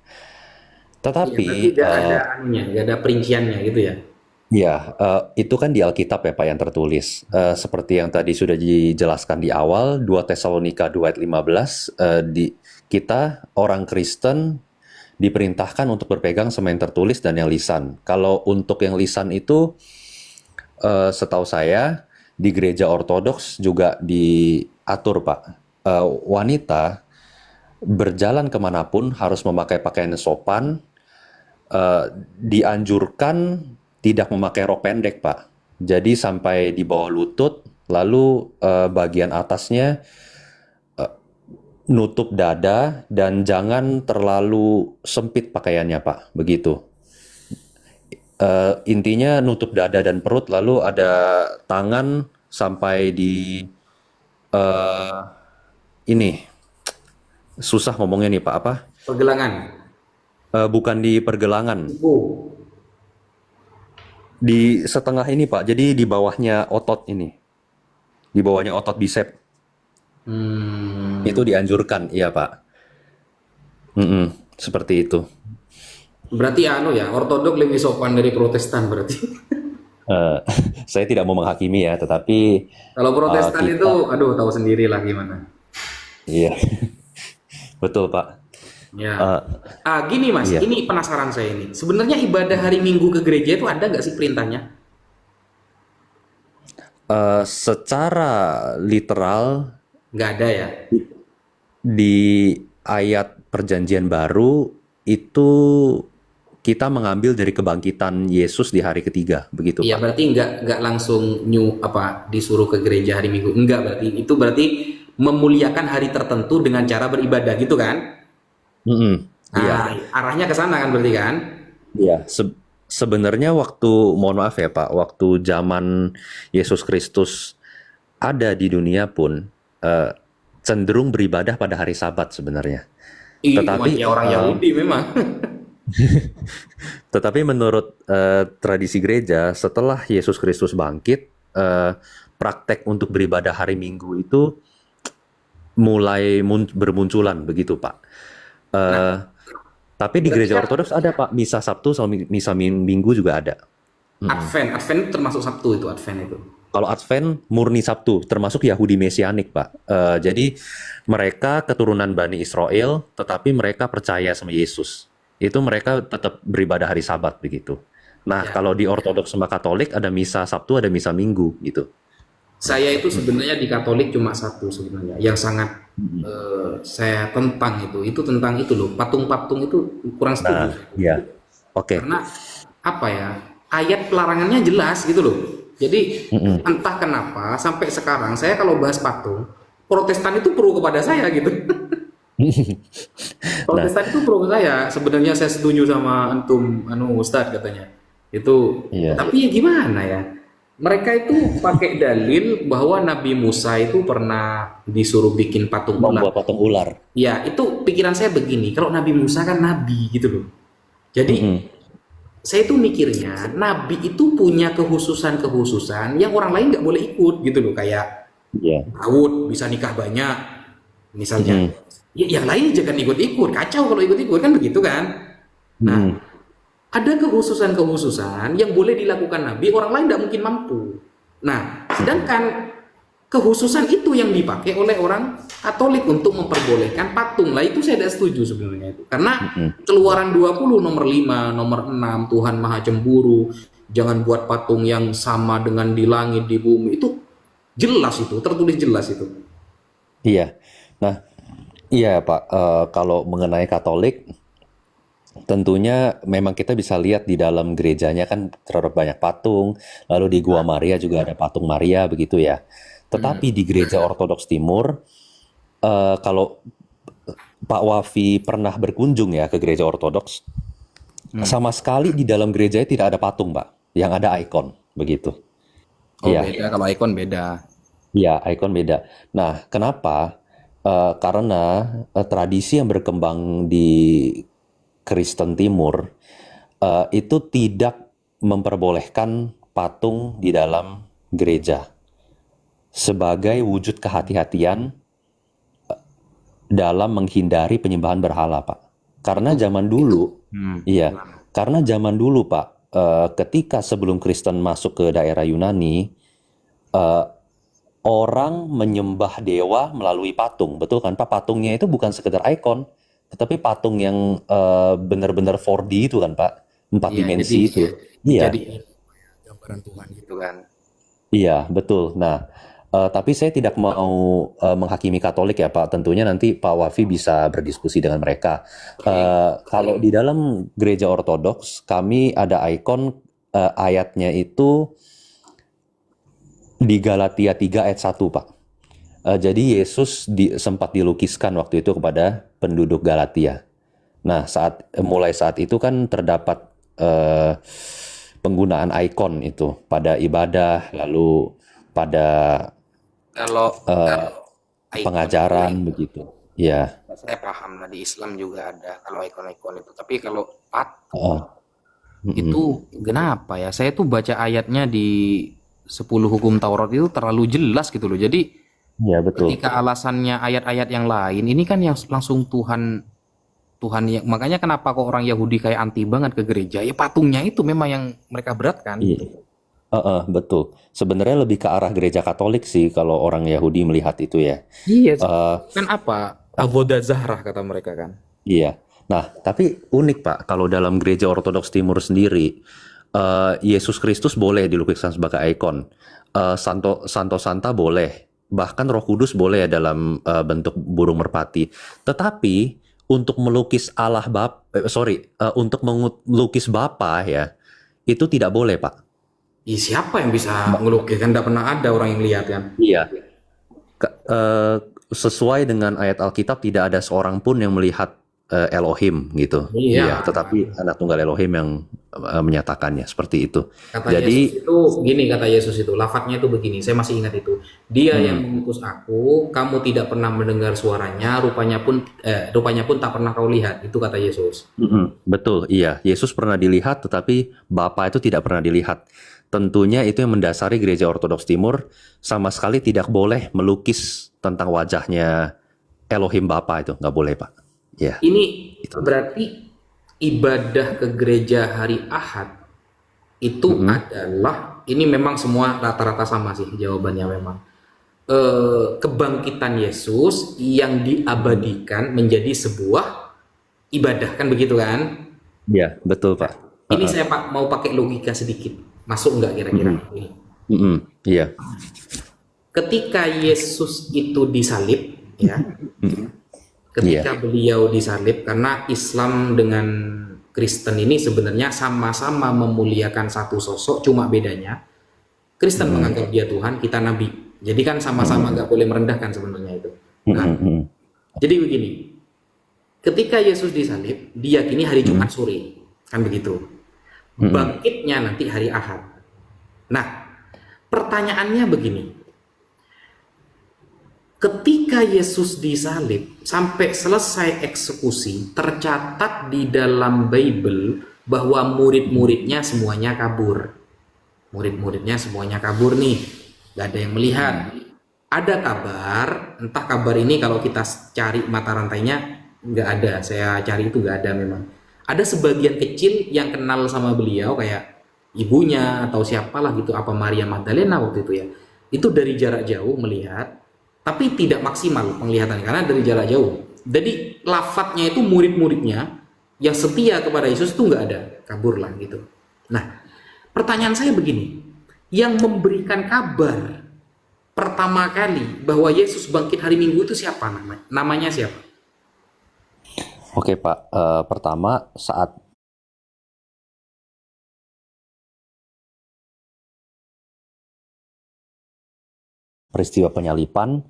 Iya, berarti Tetapi nggak ada anunya, nggak ada perinciannya gitu ya. ya, itu kan di Alkitab ya Pak yang tertulis. Seperti yang tadi sudah dijelaskan di awal, 2 Tesalonika 2 ayat 15, kita orang Kristen diperintahkan untuk berpegang sama yang tertulis dan yang lisan. Kalau untuk yang lisan itu, setahu saya di gereja Ortodoks juga diatur Pak. Wanita berjalan kemanapun harus memakai pakaian sopan, dianjurkan tidak memakai rok pendek, Pak. Jadi sampai di bawah lutut, lalu bagian atasnya nutup dada dan jangan terlalu sempit pakaiannya, Pak. Begitu. Intinya nutup dada dan perut, lalu ada tangan sampai di ini. Susah ngomongnya nih, Pak. Apa? Pergelangan. Bukan di pergelangan. Oh, Di setengah ini Pak, jadi di bawahnya otot ini, di bawahnya otot bicep, itu dianjurkan, iya Pak. Seperti itu. berarti anu ya, ortodok lebih sopan dari Protestan berarti. Eh, saya tidak mau menghakimi ya, tetapi Kalau Protestan kita, itu, aduh tahu sendiri lah gimana. iya, betul Pak. Ya. Eh, Gini Mas, iya, ini penasaran saya ini. Sebenarnya ibadah hari Minggu ke gereja itu ada nggak sih perintahnya? Secara literal Nggak ada ya. di ayat Perjanjian Baru itu kita mengambil dari kebangkitan Yesus di hari ketiga, begitu Iya, Pak. berarti nggak langsung disuruh ke gereja hari Minggu. Enggak, berarti itu berarti memuliakan hari tertentu dengan cara beribadah gitu kan? Iya. Nah, arahnya ke sana kan berarti kan? Iya, sebenarnya waktu, mohon maaf ya Pak, waktu zaman Yesus Kristus ada di dunia pun cenderung beribadah pada hari Sabat sebenarnya. Itu Tetapi masih orang Yahudi memang. tetapi menurut tradisi gereja, setelah Yesus Kristus bangkit, praktek untuk beribadah hari Minggu itu mulai bermunculan begitu Pak. Eh, tapi di Berarti gereja kan Ortodoks ada Pak, misa Sabtu sama misa Minggu juga ada. Advent itu termasuk Sabtu itu Advent itu. Kalau Advent murni Sabtu, termasuk Yahudi Mesianik, Pak. Jadi mereka keturunan Bani Israel, tetapi mereka percaya sama Yesus. Itu mereka tetap beribadah hari Sabat begitu. Nah, Ya. kalau di Ortodoks sama Katolik ada misa Sabtu, ada misa Minggu gitu. Saya itu sebenarnya di Katolik cuma satu sebenarnya yang sangat saya tentang itu. Itu tentang itu loh, patung-patung itu kurang Nah, setuju. iya. Oke. Karena apa ya? Ayat pelarangannya jelas gitu loh. Jadi entah kenapa sampai sekarang saya kalau bahas patung, Protestan itu pro kepada saya gitu. Nah, Protestan itu pro saya. Sebenarnya saya setuju sama antum, Ustadz katanya. Itu, iya, tapi ya gimana ya? Mereka itu pakai dalil bahwa Nabi Musa itu pernah disuruh bikin patung ular. membuat patung ular. Ya, itu pikiran saya begini. Kalau Nabi Musa kan nabi gitu loh. Jadi Mm-mm. saya tuh mikirnya nabi itu punya kehususan-kehususan yang orang lain nggak boleh ikut gitu loh. Kayak Iya. Daud bisa nikah banyak misalnya. Mm-mm. Ya, yang lain jangan ikut-ikut. Kacau kalau ikut-ikut kan begitu kan. Nah, Mm-mm. ada kehususan-kehususan yang boleh dilakukan Nabi, orang lain tidak mungkin mampu. Nah, sedangkan kehususan itu yang dipakai oleh orang Katolik untuk memperbolehkan patung. Lah itu saya tidak setuju sebenarnya itu. Karena Mm-mm. Keluaran 20 nomor 5, nomor 6, Tuhan Maha Cemburu, jangan buat patung yang sama dengan di langit, di bumi. Itu jelas itu, tertulis jelas itu. Iya. Nah, iya Pak. Kalau mengenai Katolik, tentunya memang kita bisa lihat di dalam gerejanya kan terdapat banyak patung, lalu di Gua Maria juga ada patung Maria begitu ya. Hmm. Tetapi di gereja Ortodoks Timur, kalau Pak Wafi pernah berkunjung ya ke gereja Ortodoks, Hmm. sama sekali di dalam gerejanya tidak ada patung, Pak. Yang ada ikon, begitu. Oh Iya, beda, kalau ikon beda. iya, ikon beda. Nah, kenapa? Karena tradisi yang berkembang di Kristen Timur itu tidak memperbolehkan patung di dalam gereja sebagai wujud kehati-hatian dalam menghindari penyembahan berhala, Pak. Karena zaman dulu, Hmm. iya, karena zaman dulu, Pak, ketika sebelum Kristen masuk ke daerah Yunani, eh, orang menyembah dewa melalui patung, betul kan, Pak? Patungnya itu bukan sekedar ikon, tetapi patung yang benar-benar 4D itu kan, Pak, empat Iya, jadi dimensi itu. Iya, jadi gambaran Tuhan gitu kan. iya, betul. Nah, tapi saya tidak mau menghakimi Katolik ya, Pak. Tentunya nanti Pak Wafi bisa berdiskusi dengan mereka. Kalau di dalam gereja Ortodoks, kami ada ikon ayatnya itu di Galatia 3 ayat 1, Pak. Jadi Yesus sempat dilukiskan waktu itu kepada penduduk Galatia. Nah, mulai saat itu kan terdapat eh, penggunaan ikon itu pada ibadah, lalu pada Kalau eh, ikon itu pengajaran begitu. Ya, saya paham lah di Islam juga ada kalau ikon-ikon itu. Tapi kalau patung heeh, mm-mm. itu kenapa ya? Saya tuh baca ayatnya di 10 hukum Taurat itu terlalu jelas gitu loh. Jadi Ya betul. ketika alasannya ayat-ayat yang lain, ini kan yang langsung Tuhan Tuhan yang makanya kenapa kok orang Yahudi kayak anti banget ke gereja? Ya patungnya itu memang yang mereka beratkan. Iya, heeh, betul. Sebenarnya lebih ke arah gereja Katolik sih kalau orang Yahudi melihat itu ya. Iya, Eh, kan apa? Avodah Zahrah kata mereka kan. iya. Nah, tapi unik Pak, kalau dalam gereja Ortodoks Timur sendiri, Yesus Kristus boleh dilukiskan sebagai ikon. Santo Santa boleh. Bahkan Roh Kudus boleh ya dalam bentuk burung merpati. Tetapi untuk melukis untuk melukis Bapa ya, itu tidak boleh, Pak. Siapa yang bisa ngelukis kan? Tidak pernah ada orang yang lihat kan. Iya. Sesuai dengan ayat Alkitab tidak ada seorang pun yang melihat Elohim gitu. Iya, Iya, tetapi anak tunggal Elohim yang menyatakannya seperti itu. kata Yesus Jadi, itu gini, kata Yesus itu lafadznya itu begini, saya masih ingat itu. Dia yang mengutus aku, kamu tidak pernah mendengar suaranya, rupanya pun tak pernah kau lihat. Itu kata Yesus. betul, iya. Yesus pernah dilihat, tetapi Bapa itu tidak pernah dilihat. Tentunya itu yang mendasari gereja Ortodoks Timur sama sekali tidak boleh melukis tentang wajahnya Elohim Bapa itu, nggak boleh, Pak. Ya, Ini itu. berarti ibadah ke gereja hari Ahad itu adalah ini memang semua rata-rata sama sih jawabannya memang. Kebangkitan Yesus yang diabadikan menjadi sebuah ibadah kan begitu kan? Ya, betul, Pak. Ini saya mau pakai logika sedikit. Masuk nggak kira-kira? Ini. Iya, Ketika Yesus itu disalib, ya, iya. ketika beliau disalib, karena Islam dengan Kristen ini sebenarnya sama-sama memuliakan satu sosok, cuma bedanya Kristen menganggap dia Tuhan, kita nabi. Jadi kan sama-sama nggak boleh merendahkan sebenarnya itu. Nah, jadi begini, Ketika Yesus disalib, diyakini hari Hmm. Jumat sore, kan begitu. Mm-mm. Bangkitnya nanti hari Ahad. Nah, pertanyaannya begini. Ketika Yesus disalib sampai selesai eksekusi, tercatat di dalam Bible bahwa murid-muridnya semuanya kabur. Murid-muridnya semuanya kabur nih, gak ada yang melihat. Ada kabar, entah kabar ini kalau kita cari mata rantainya nggak ada, saya cari itu nggak ada memang. Ada sebagian kecil yang kenal sama beliau kayak ibunya atau siapalah gitu, apa Maria Magdalena waktu itu ya. Itu dari jarak jauh melihat, tapi tidak maksimal penglihatannya karena dari jarak jauh. Jadi lafadznya itu murid-muridnya yang setia kepada Yesus itu nggak ada, kabur lah gitu. Nah, pertanyaan saya begini, yang memberikan kabar pertama kali bahwa Yesus bangkit hari Minggu itu siapa namanya? Namanya siapa? Oke Pak, pertama saat peristiwa penyalipan,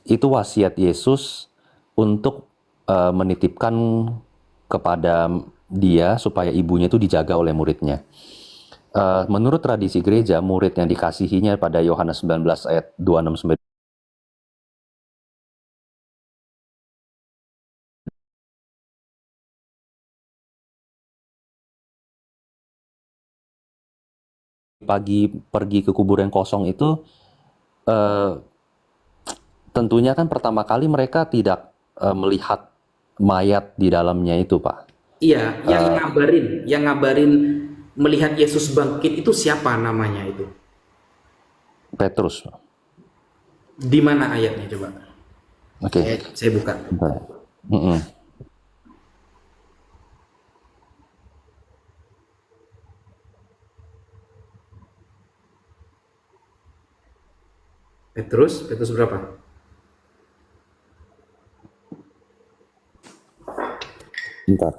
itu wasiat Yesus untuk menitipkan kepada dia supaya ibunya itu dijaga oleh muridnya. Menurut tradisi gereja, murid yang dikasihinya pada Yohanes 19 ayat 26 pagi pergi ke kubur yang kosong itu, eh, tentunya kan pertama kali mereka tidak melihat mayat di dalamnya itu, Pak. Iya, yang ngabarin melihat Yesus bangkit itu siapa namanya itu? Petrus. Di mana ayatnya coba? Oke. Saya buka. Bentar. Mm-mm. Petrus berapa? Bentar.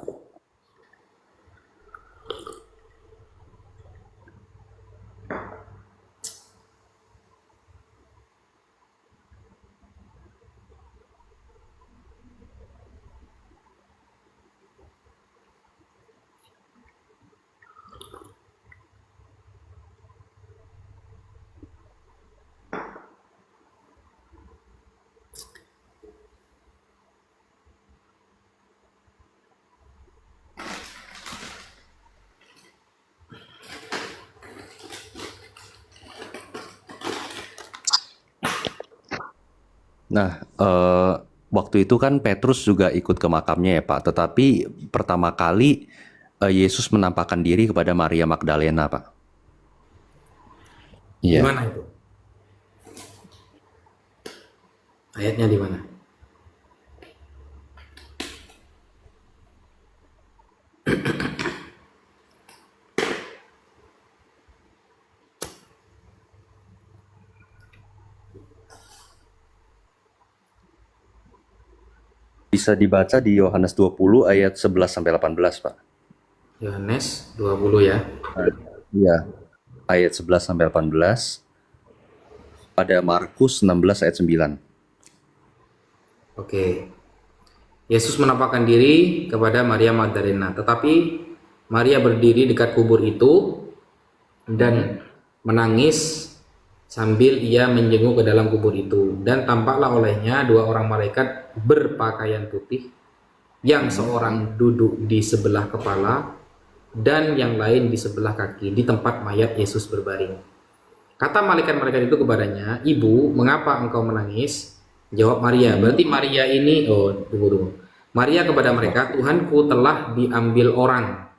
Nah, waktu itu kan Petrus juga ikut ke makamnya ya Pak. Tetapi pertama kali Yesus menampakkan diri kepada Maria Magdalena Pak. Di Iya. mana itu? Ayatnya di mana? Bisa dibaca di Yohanes 20 ayat 11 sampai 18 Pak. Yohanes 20 ya. Iya. Ayat 11 sampai 18. Pada Markus 16 ayat 9. Oke. Yesus menampakkan diri kepada Maria Magdalena, tetapi Maria berdiri dekat kubur itu dan menangis sambil ia menjenguk ke dalam kubur itu, dan tampaklah olehnya dua orang malaikat berpakaian putih, yang seorang duduk di sebelah kepala dan yang lain di sebelah kaki di tempat mayat Yesus berbaring. Kata malaikat-malaikat itu kepadanya, "Ibu, mengapa engkau menangis?" Jawab Maria. Berarti Maria ini, tunggu. Maria kepada mereka, "Tuhanku telah diambil orang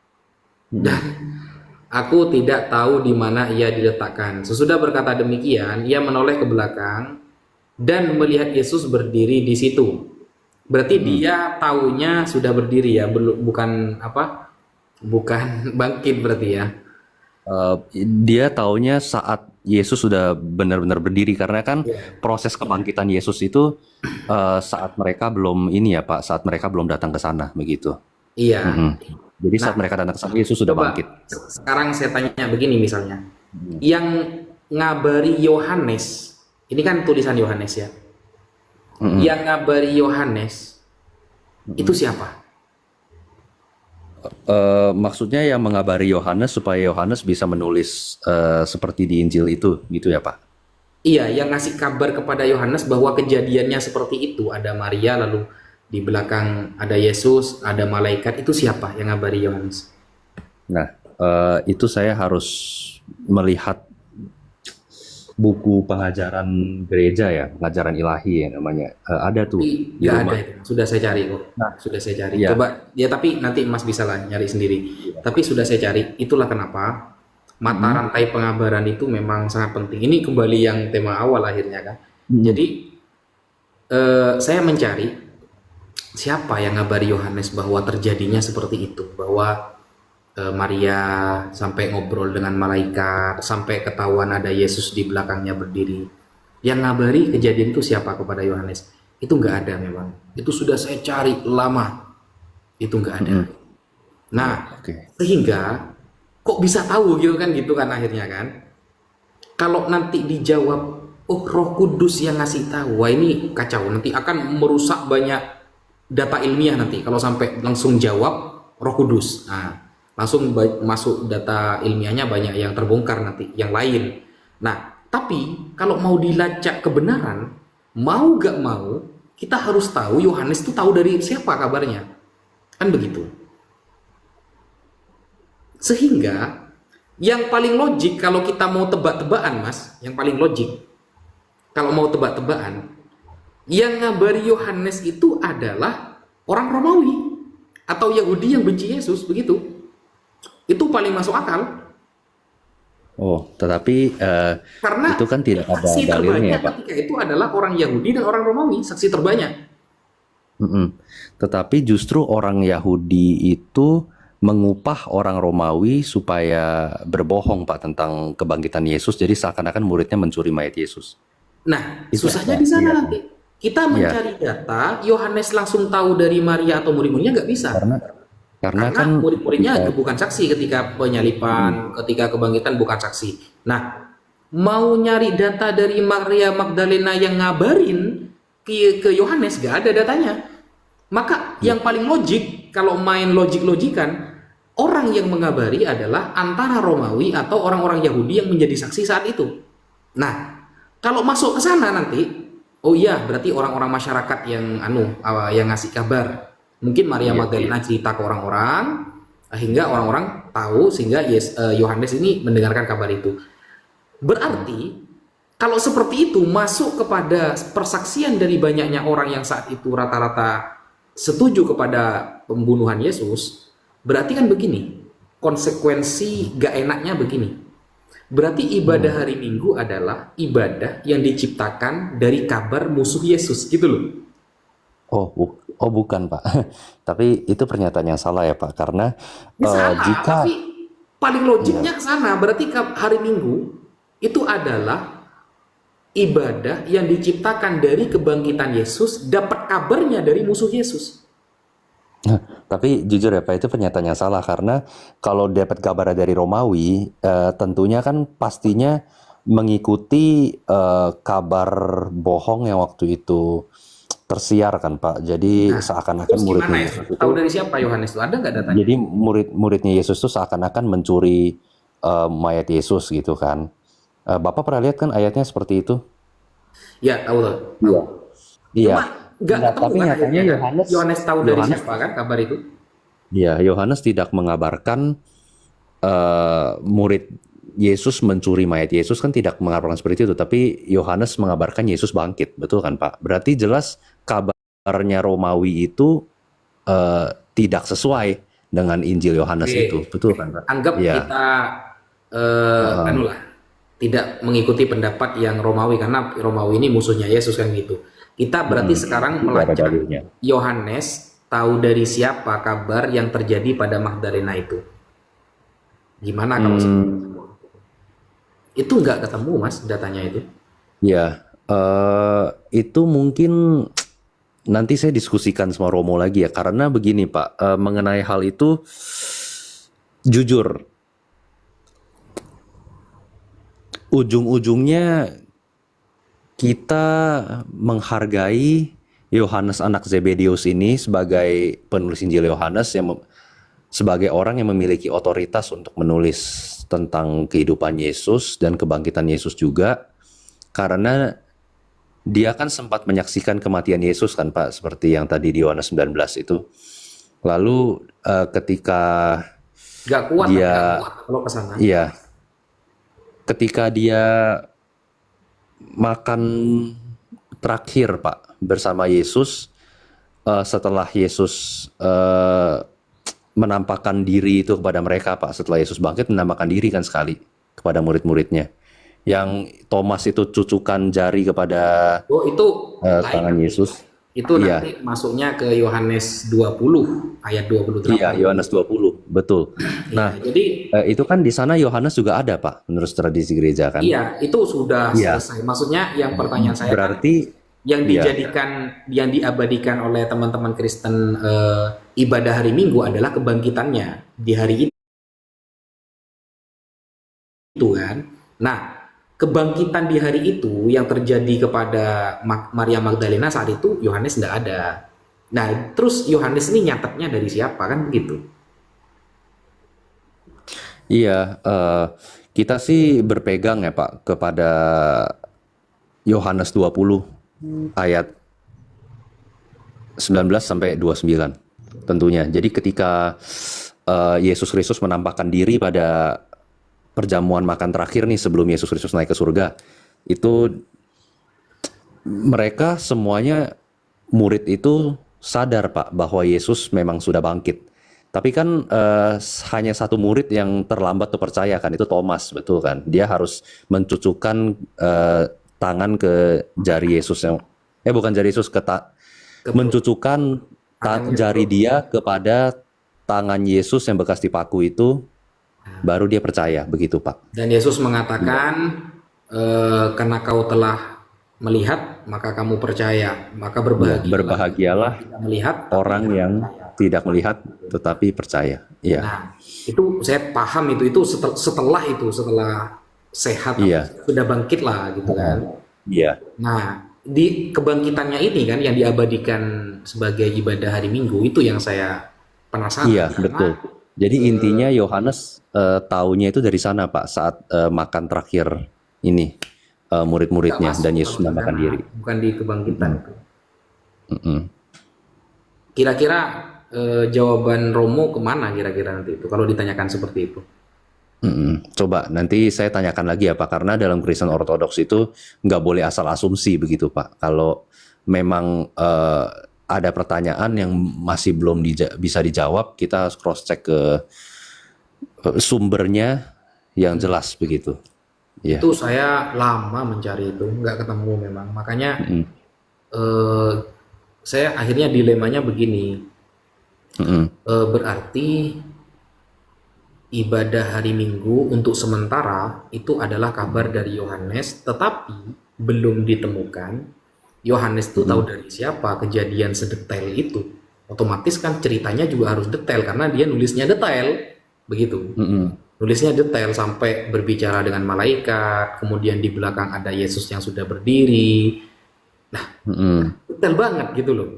dan aku tidak tahu di mana ia diletakkan." Sesudah berkata demikian, ia menoleh ke belakang dan melihat Yesus berdiri di situ. Berarti dia taunya sudah berdiri ya, bukan bangkit berarti ya. Dia taunya saat Yesus sudah benar-benar berdiri karena kan Iya. proses kebangkitan Yesus itu saat mereka belum ini ya Pak, saat mereka belum datang ke sana begitu. Iya. Mm-mm. Jadi Nah, saat mereka datang ke sana Yesus sudah coba bangkit. sekarang saya tanya begini misalnya. Yang ngabari Yohanes, ini kan tulisan Yohanes ya. Mm-mm. Yang ngabari Yohanes itu siapa? Maksudnya yang mengabari Yohanes supaya Yohanes bisa menulis seperti di Injil itu gitu ya Pak? Iya, yang ngasih kabar kepada Yohanes bahwa kejadiannya seperti itu. Ada Maria, lalu di belakang ada Yesus, ada malaikat. Itu siapa yang ngabari Yohanes? Nah, itu saya harus melihat buku pengajaran gereja ya, pengajaran ilahi ya namanya. Ada tuh Tapi di nggak ada rumah. itu. Sudah saya cari kok. Nah, Sudah saya cari. iya. Coba ya, tapi nanti Mas bisa lah nyari sendiri. Tapi sudah saya cari. Itulah kenapa mata rantai pengabaran itu memang sangat penting. Ini kembali yang tema awal akhirnya kan. Jadi saya mencari siapa yang ngabari Yohanes bahwa terjadinya seperti itu, bahwa Maria sampai ngobrol dengan malaikat, sampai ketahuan ada Yesus di belakangnya berdiri. Yang ngabari kejadian itu siapa kepada Yohanes? Itu nggak ada memang. Itu sudah saya cari lama. Itu nggak ada. Nah, Oke. sehingga kok bisa tahu gitu kan akhirnya kan? Kalau nanti dijawab, oh Roh Kudus yang ngasih tahu, wah ini kacau. Nanti akan merusak banyak data ilmiah nanti. Kalau sampai langsung jawab Roh Kudus, nah langsung masuk data ilmiahnya banyak yang terbongkar nanti, yang lain. Nah, tapi kalau mau dilacak kebenaran, mau gak mau, kita harus tahu Yohanes itu tahu dari siapa kabarnya. Kan begitu. Sehingga yang paling logik kalau kita mau tebak-tebakan Mas, yang paling logik kalau mau tebak-tebakan, yang ngabari Yohanes itu adalah orang Romawi atau Yahudi yang benci Yesus, begitu. Itu paling masuk akal Oh, tetapi karena itu kan tidak ada saksi dalilnya ya terbanyak Pak. ketika itu adalah orang Yahudi dan orang Romawi, saksi terbanyak. Mm-mm. Tetapi justru orang Yahudi itu mengupah orang Romawi supaya berbohong Pak tentang kebangkitan Yesus. Jadi seakan-akan muridnya mencuri mayat Yesus. Nah, Itu susahnya ada. di sana Iya. nanti. Kita Iya. mencari data, Yohanes langsung tahu dari Maria atau murid-muridnya nggak bisa. Karena Karena kan murid-muridnya ketika bukan saksi ketika penyalipan, ketika kebangkitan bukan saksi. Nah, mau nyari data dari Maria Magdalena yang ngabarin ke Yohanes, gak ada datanya. Maka yang paling logik, kalau main logik-logikan, orang yang mengabari adalah antara Romawi atau orang-orang Yahudi yang menjadi saksi saat itu. Nah, kalau masuk ke sana nanti, oh iya, berarti orang-orang masyarakat yang yang ngasih kabar. Mungkin Maria Iya, Magdalena cerita ke orang-orang, hingga orang-orang tahu, sehingga Yohanes ini mendengarkan kabar itu. Berarti kalau seperti itu masuk kepada persaksian dari banyaknya orang yang saat itu rata-rata setuju kepada pembunuhan Yesus, berarti kan begini, konsekuensi gak enaknya begini. Berarti ibadah hari Minggu adalah ibadah yang diciptakan dari kabar musuh Yesus, gitu loh. oh bukan Pak. Tapi itu pernyataan yang salah ya Pak. Karena Ini salah, jika tapi paling logiknya ke sana. Berarti hari Minggu itu adalah ibadah yang diciptakan dari kebangkitan Yesus, dapat kabarnya dari musuh Yesus. Tapi jujur ya Pak, itu pernyataan yang salah karena kalau dapat kabar dari Romawi, tentunya kan pastinya mengikuti kabar bohong yang waktu itu tersiar kan Pak. Jadi seakan-akan Terus gimana muridnya ya? Yesus Tahu itu, dari siapa Yohanes itu? Ada nggak datanya? jadi murid-muridnya Yesus itu seakan-akan mencuri mayat Yesus gitu kan. Bapak pernah lihat kan ayatnya seperti itu? Ya, tahu tuh. Iya. Iya. Cuma nggak Nah, ketemu tapi kan nyatanya akhirnya kan? Yohanes tahu dari Yohanes, siapa kan kabar itu? ya Yohanes tidak mengabarkan murid Yesus mencuri mayat Yesus kan tidak mengabarkan seperti itu, tapi Yohanes mengabarkan Yesus bangkit, betul kan Pak? Berarti jelas kabarnya Romawi itu tidak sesuai dengan Injil Yohanes Oke. itu, betul kan Pak? Anggap Iya. kita tidak mengikuti pendapat yang Romawi karena Romawi ini musuhnya Yesus kan gitu. Kita berarti sekarang Tidak ada melacak dalilnya. Yohanes tahu dari siapa kabar yang terjadi pada Magdalena itu. Gimana kalau seperti itu? Itu nggak ketemu Mas datanya itu. Ya, itu mungkin nanti saya diskusikan sama Romo lagi ya, karena begini Pak, mengenai hal itu, jujur, ujung-ujungnya kita menghargai Yohanes anak Zebedeus ini sebagai penulis Injil Yohanes sebagai orang yang memiliki otoritas untuk menulis tentang kehidupan Yesus dan kebangkitan Yesus juga, karena dia kan sempat menyaksikan kematian Yesus kan Pak, seperti yang tadi di Yohanes 19 itu. Lalu ketika Nggak kuat, dia, nggak kuat kalau ke sana. iya, ketika dia makan terakhir Pak bersama Yesus, setelah Yesus menampakkan diri itu kepada mereka Pak, setelah Yesus bangkit menampakkan diri kan sekali kepada murid-muridnya, yang Thomas itu cucukan jari kepada Oh, itu tangan lain. Yesus. Itu Iya, nanti masuknya ke Yohanes 20 ayat iya, 28. Yohanes 20, betul. Iya, Nah, jadi itu kan di sana Yohanes juga ada Pak, menurut tradisi gereja kan. iya, itu sudah Iya, selesai. Maksudnya yang pertanyaan saya kan berarti yang iya, yang diabadikan oleh teman-teman Kristen ibadah hari Minggu adalah kebangkitannya di hari itu kan. Nah, kebangkitan di hari itu yang terjadi kepada Maria Magdalena saat itu Yohanes tidak ada. Nah, terus Yohanes ini nyatetnya dari siapa kan begitu? iya, kita sih berpegang ya Pak kepada Yohanes 20 ayat 19 sampai 29 tentunya. Jadi ketika Yesus Kristus menampakkan diri pada perjamuan makan terakhir nih sebelum Yesus Kristus naik ke surga, itu mereka semuanya murid itu sadar Pak bahwa Yesus memang sudah bangkit. Tapi kan hanya satu murid yang terlambat tuh percaya kan, itu Thomas, betul kan? Dia harus mencucukkan tangan ke jari Yesus yang bukan jari Yesus, mencucukkan jari dia kepada tangan Yesus yang bekas dipaku itu, baru dia percaya, begitu Pak. Dan Yesus mengatakan, karena kau telah melihat, maka kamu percaya. Maka Berbahagialah tidak melihat. orang yang tidak melihat tetapi percaya. Iya, Nah, itu saya paham itu setelah sehat, iya, sudah bangkit lah gitu kan. iya, Nah, di kebangkitannya ini kan yang diabadikan sebagai ibadah hari Minggu itu yang saya penasaran. iya, betul. Jadi intinya Yohanes taunya itu dari sana Pak, saat makan terakhir ini murid-muridnya dan Yesus menambahkan diri. Bukan di kebangkitan itu. Mm-mm. Kira-kira jawaban Romo kemana kira-kira nanti itu kalau ditanyakan seperti itu? Coba nanti saya tanyakan lagi ya Pak, karena dalam Kristen Ortodoks itu nggak boleh asal asumsi begitu Pak. Kalau memang ada pertanyaan yang masih belum bisa dijawab, kita harus cross check ke sumbernya yang jelas begitu. Ya. Itu saya lama mencari itu, nggak ketemu memang. Makanya saya akhirnya dilemanya begini. Berarti ibadah hari Minggu untuk sementara itu adalah kabar dari Yohanes, tetapi belum ditemukan Yohanes itu tahu dari siapa kejadian sedetail itu. Otomatis kan ceritanya juga harus detail karena dia nulisnya detail, begitu. Nulisnya detail sampai berbicara dengan malaikat, kemudian di belakang ada Yesus yang sudah berdiri. Nah, detail banget gitu loh.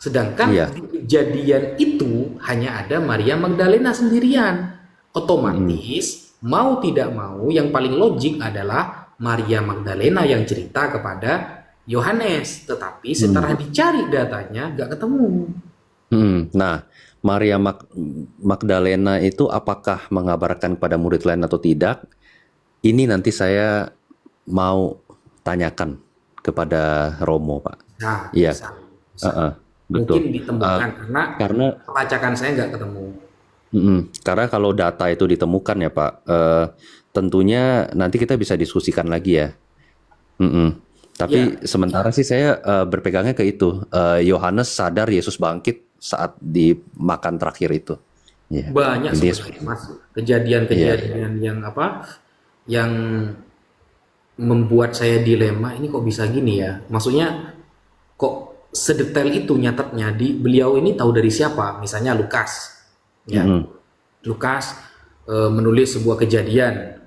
Sedangkan di kejadian itu hanya ada Maria Magdalena sendirian. Otomatis mau tidak mau yang paling logik adalah Maria Magdalena yang cerita kepada Yohanes. Tetapi setelah dicari datanya nggak ketemu. Nah, Maria Magdalena itu apakah mengabarkan kepada murid lain atau tidak? Ini nanti saya mau tanyakan kepada Romo, Pak. Nah, Iya, bisa. betul. Mungkin ditemukan karena pelacakan saya nggak ketemu. Karena kalau data itu ditemukan ya Pak, tentunya nanti kita bisa diskusikan lagi ya. Tapi sementara sih saya berpegangnya ke itu. Yohanes sadar Yesus bangkit saat di makan terakhir itu. Banyak sebenarnya Mas kejadian-kejadian yang membuat saya dilema, ini kok bisa gini ya? Maksudnya kok sedetail itu nyatetnya, beliau ini tahu dari siapa? Misalnya Lukas, ya. Mm-mm. Lukas menulis sebuah kejadian,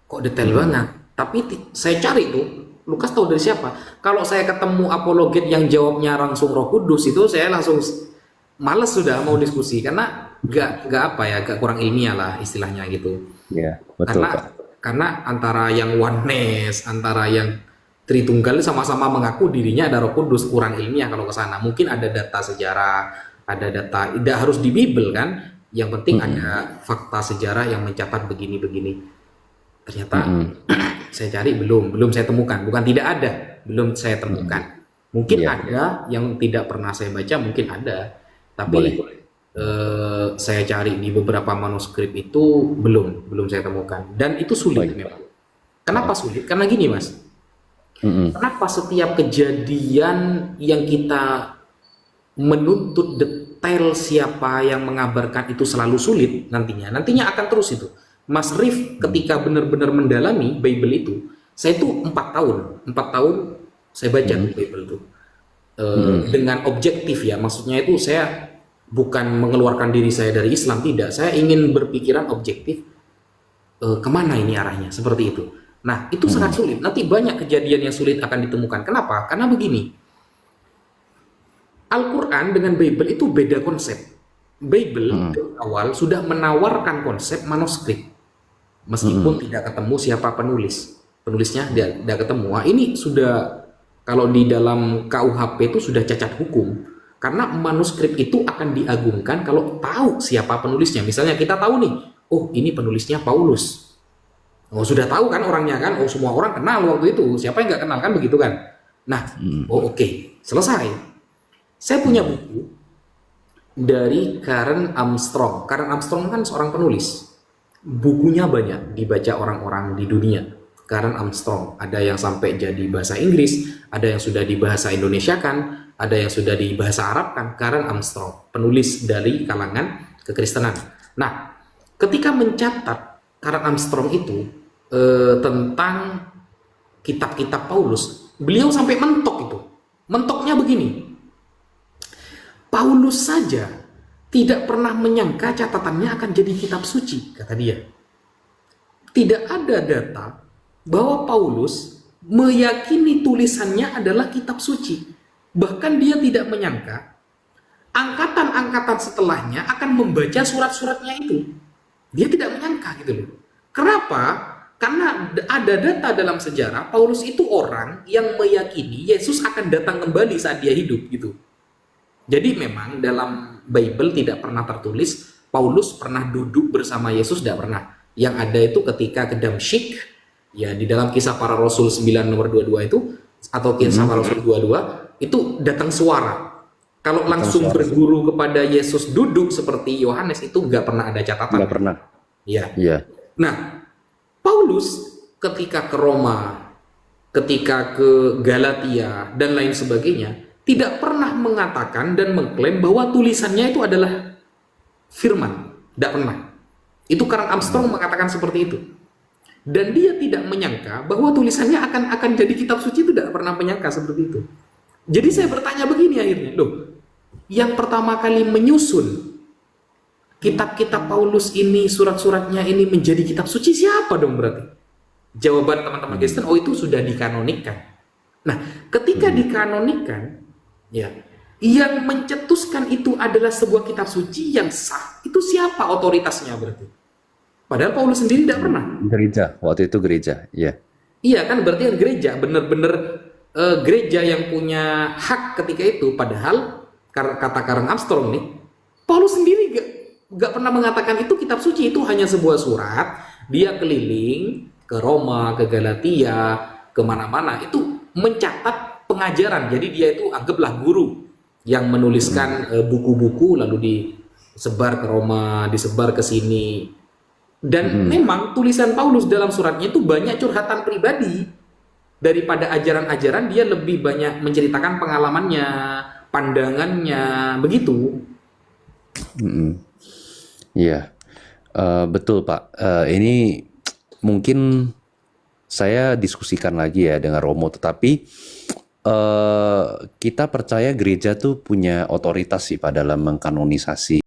kok detail banget. Tapi saya cari tuh, Lukas tahu dari siapa? Kalau saya ketemu apologet yang jawabnya langsung Roh Kudus, itu saya langsung males sudah mau diskusi, karena nggak apa ya, agak kurang ilmiah lah istilahnya gitu. Ya, betul Karena Pak. antara yang oneness, antara yang Tritunggal sama-sama mengaku dirinya ada Roh Kudus, kurang ilmiah kalau ke sana. Mungkin ada data sejarah, ada data, tidak harus di Bible kan. Yang penting ada fakta sejarah yang mencatat begini-begini. Ternyata saya cari belum saya temukan. Bukan tidak ada, belum saya temukan. Mungkin Iya. ada yang tidak pernah saya baca, mungkin ada. Tapi Boleh. saya cari di beberapa manuskrip itu belum saya temukan. Dan itu sulit Baik. memang. Kenapa sulit? Karena gini Mas. Mm-mm. Kenapa setiap kejadian yang kita menuntut detail siapa yang mengabarkan itu selalu sulit nantinya akan terus itu. Mas Rif ketika benar-benar mendalami Bible itu, saya itu 4 tahun saya baca tuh Bible itu. Dengan objektif ya, maksudnya itu saya bukan mengeluarkan diri saya dari Islam, tidak, saya ingin berpikiran objektif, kemana ini arahnya, seperti itu. Nah itu sangat sulit, nanti banyak kejadian yang sulit akan ditemukan. Kenapa? Karena begini, Al-Quran dengan Bible itu beda konsep. Bible dari awal sudah menawarkan konsep manuskrip, meskipun tidak ketemu siapa penulisnya tidak ketemu. Wah, ini sudah, kalau di dalam KUHP itu sudah cacat hukum, karena manuskrip itu akan diagungkan kalau tahu siapa penulisnya. Misalnya kita tahu nih, oh ini penulisnya Paulus. Oh sudah tahu kan orangnya kan, oh semua orang kenal waktu itu, siapa yang nggak kenal kan, begitu kan. Nah, oke, selesai. Saya punya buku dari Karen Armstrong. Karen Armstrong kan seorang penulis. Bukunya banyak dibaca orang-orang di dunia. Karen Armstrong, ada yang sampai jadi bahasa Inggris, ada yang sudah dibahasa Indonesia kan, ada yang sudah dibahasa Arab kan. Karen Armstrong, penulis dari kalangan kekristenan. Nah, ketika mencatat Karen Armstrong itu tentang kitab-kitab Paulus, beliau sampai mentok itu. Mentoknya begini, Paulus saja tidak pernah menyangka catatannya akan jadi kitab suci, kata dia. Tidak ada data bahwa Paulus meyakini tulisannya adalah kitab suci. Bahkan dia tidak menyangka angkatan-angkatan setelahnya akan membaca surat-suratnya itu. Dia tidak menyangka gitu loh. Kenapa? Karena ada data dalam sejarah, Paulus itu orang yang meyakini Yesus akan datang kembali saat dia hidup gitu. Jadi memang dalam Bible tidak pernah tertulis Paulus pernah duduk bersama Yesus, tidak pernah. Yang ada itu ketika ke Damsyik, ya di dalam Kisah Para Rasul 9 nomor 22 itu, atau Kisah Para Rasul 22, itu datang suara. Kalau langsung berguru kepada Yesus duduk seperti Yohanes itu nggak pernah ada catatan. Nggak pernah. Ya. Iya. Nah, Paulus ketika ke Roma, ketika ke Galatia dan lain sebagainya, tidak pernah mengatakan dan mengklaim bahwa tulisannya itu adalah firman. Tidak pernah. Itu Karen Armstrong mengatakan seperti itu. Dan dia tidak menyangka bahwa tulisannya akan jadi kitab suci, itu tidak pernah menyangka seperti itu. Jadi saya bertanya begini akhirnya, loh, yang pertama kali menyusun kitab-kitab Paulus ini, surat-suratnya ini menjadi kitab suci siapa dong berarti? Jawaban teman-teman Kristen, oh itu sudah dikanonikan. Nah, ketika dikanonikan, ya, yang mencetuskan itu adalah sebuah kitab suci yang sah. Itu siapa otoritasnya berarti? Padahal Paulus sendiri tidak pernah. Gereja, waktu itu gereja, iya. Iya kan, berarti kan gereja, benar-benar gereja yang punya hak ketika itu. Padahal kata Karen Armstrong nih, Paulus sendiri gak pernah mengatakan itu kitab suci, itu hanya sebuah surat. Dia keliling ke Roma, ke Galatia, kemana-mana, itu mencatat pengajaran. Jadi dia itu anggaplah guru yang menuliskan buku-buku lalu disebar ke Roma, disebar ke sini. Dan memang tulisan Paulus dalam suratnya itu banyak curhatan pribadi. Daripada ajaran-ajaran, dia lebih banyak menceritakan pengalamannya, pandangannya, begitu. Iya, betul Pak. Ini mungkin saya diskusikan lagi ya dengan Romo, tetapi kita percaya gereja tuh punya otoritas sih Pak dalam mengkanonisasi